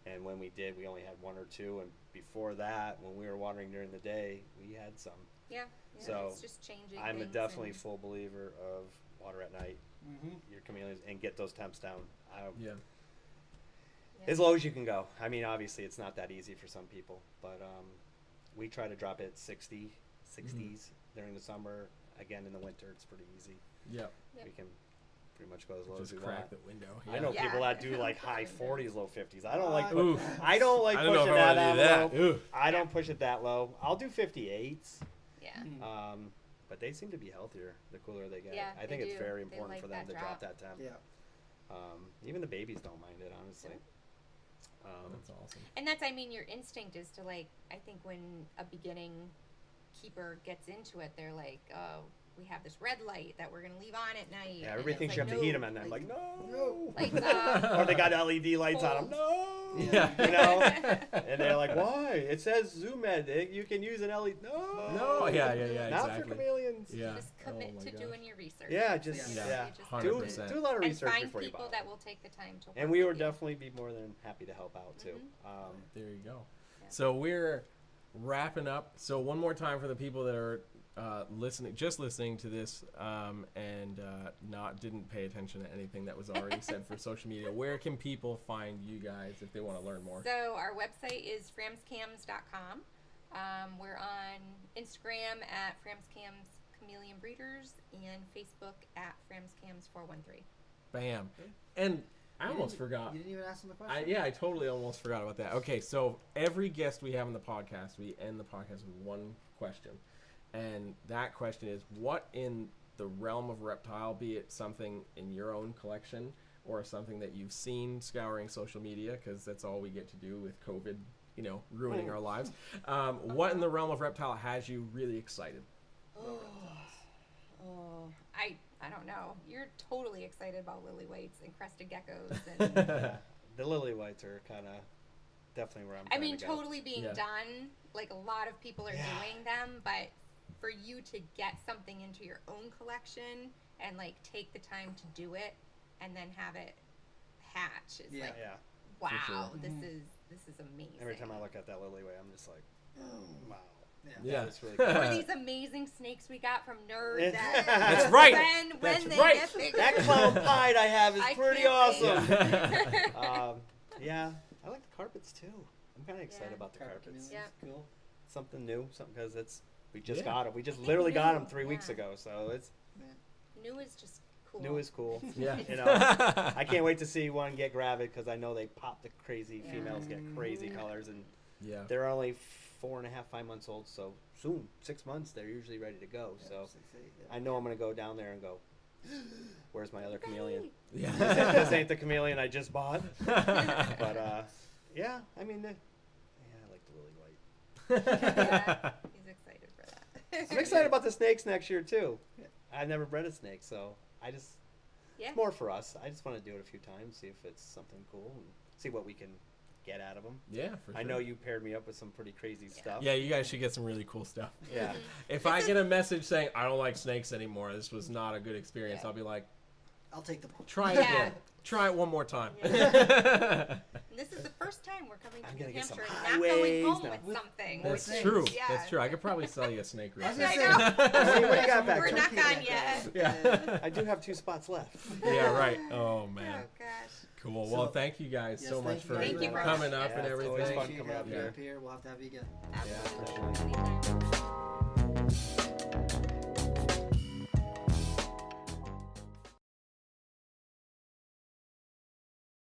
And when we did, we only had 1 or 2. And before that, when we were watering during the day, we had some. yeah. So, it's just changing. I'm a things definitely and- full believer of water at night, your chameleons, and get those temps down. Yeah. As low as you can go. I mean, obviously, it's not that easy for some people, but we try to drop it at 60, 60s during the summer. Again, in the winter, it's pretty easy. Yeah. Yep. We can pretty much go as low Just as we crack want. the window. I know Yeah. people that do like high 40s, low 50s. I don't like. Oof. I don't like I don't know pushing if I that wanna do that. low. Oof. I don't push it that low. I'll do 58s. Yeah. But they seem to be healthier the cooler they get. Yeah, I think they it's do. very They important like for them that to drop drop. that temp. Yeah. Even the babies don't mind it, honestly. That's awesome. And that's, I mean, your instinct is to like, I think when a beginning keeper gets into it, they're like, oh, we have this red light that we're going to leave on at night. Yeah, and everybody it's thinks like, you have to heat them no, at night. Like, no. No. Like, Or they got LED lights on them. No. Yeah. You know? And they're like, why? It says Zoom Ed. You can use an LED. No. No. Yeah. Not Exactly. for chameleons. Yeah. just commit Oh my to gosh. doing your research. Yeah, just, Yeah. yeah. You just 100%. Do a lot of and research find before you buy people it. that will take the time to work And we with would you. definitely be more than happy to help out, too. There you go. Yeah. So we're wrapping up. So one more time for the people that are listening to this and didn't pay attention to anything that was already said for social media. Where can people find you guys if they want to learn more? So our website is framscams.com. We're on Instagram at framscams chameleon breeders and Facebook at framscams413. Bam. And I almost forgot. You didn't even ask them the question. I totally almost forgot about that. Okay, so every guest we have on the podcast, we end the podcast with one question. And that question is, what in the realm of reptile, be it something in your own collection or something that you've seen scouring social media, because that's all we get to do with COVID, ruining our lives. What in the realm of reptile has you really excited? Oh, I don't know. You're totally excited about lily whites and crested geckos, and The lily whites are kind of definitely where I'm I trying mean, to go. totally being Yeah. done. Like a lot of people are doing them, but for you to get something into your own collection and like take the time to do it and then have it hatch is Yeah. like, Yeah. wow, sure. this is amazing. Every time I look at that lily white, I'm just like, wow. Yeah. That's really cool. Or these amazing snakes we got from Nerd. That, That's right. When That's they right. get bigger. That clown pied I have is I pretty can't wait. awesome. Yeah, I like the carpets too. I'm kind of excited Yeah. about the Carpet carpets. chameleons, cool. Something new, something because we just Yeah. got them. We just think literally got new, them 3 weeks yeah. ago, so it's New is just cool. new is cool. Yeah. You know, I can't wait to see one get gravid because I know they pop the crazy Yeah. females get crazy colors, and Yeah. they're only 4.5, 5 months old. So soon, 6 months, they're usually ready to go. Yeah, So 6, 8, yeah. I know I'm gonna go down there and go. Where's my other chameleon? Yeah. This ain't the chameleon I just bought. But yeah, I mean, I like the lily white. Yeah, he's excited for that. I'm excited about the snakes next year too. I've never bred a snake, so it's more for us. I just want to do it a few times, see if it's something cool, and see what we can get out of them. Yeah, for sure. I know you paired me up with some pretty crazy stuff. Yeah, you guys should get some really cool stuff. Yeah. If I get a message saying I don't like snakes anymore, this was not a good experience, I'll be like, I'll take the ball. try it again. Try it one more time. This is the first time we're coming to New get some Hampshire and not going home with something. That's true. Yeah. That's true. I could probably sell you a snake I was receipt. gonna say, What do you got back We're there? not gone yet. Yeah. I do have 2 spots left. Yeah, right. Oh, man. Oh gosh. Cool. So- well, thank you guys Yes, so much thank for you Thank you for coming having up us. and Yeah, it's everything. always fun appreciate coming up having you here. up here. We'll have to have you again. Absolutely. Anytime.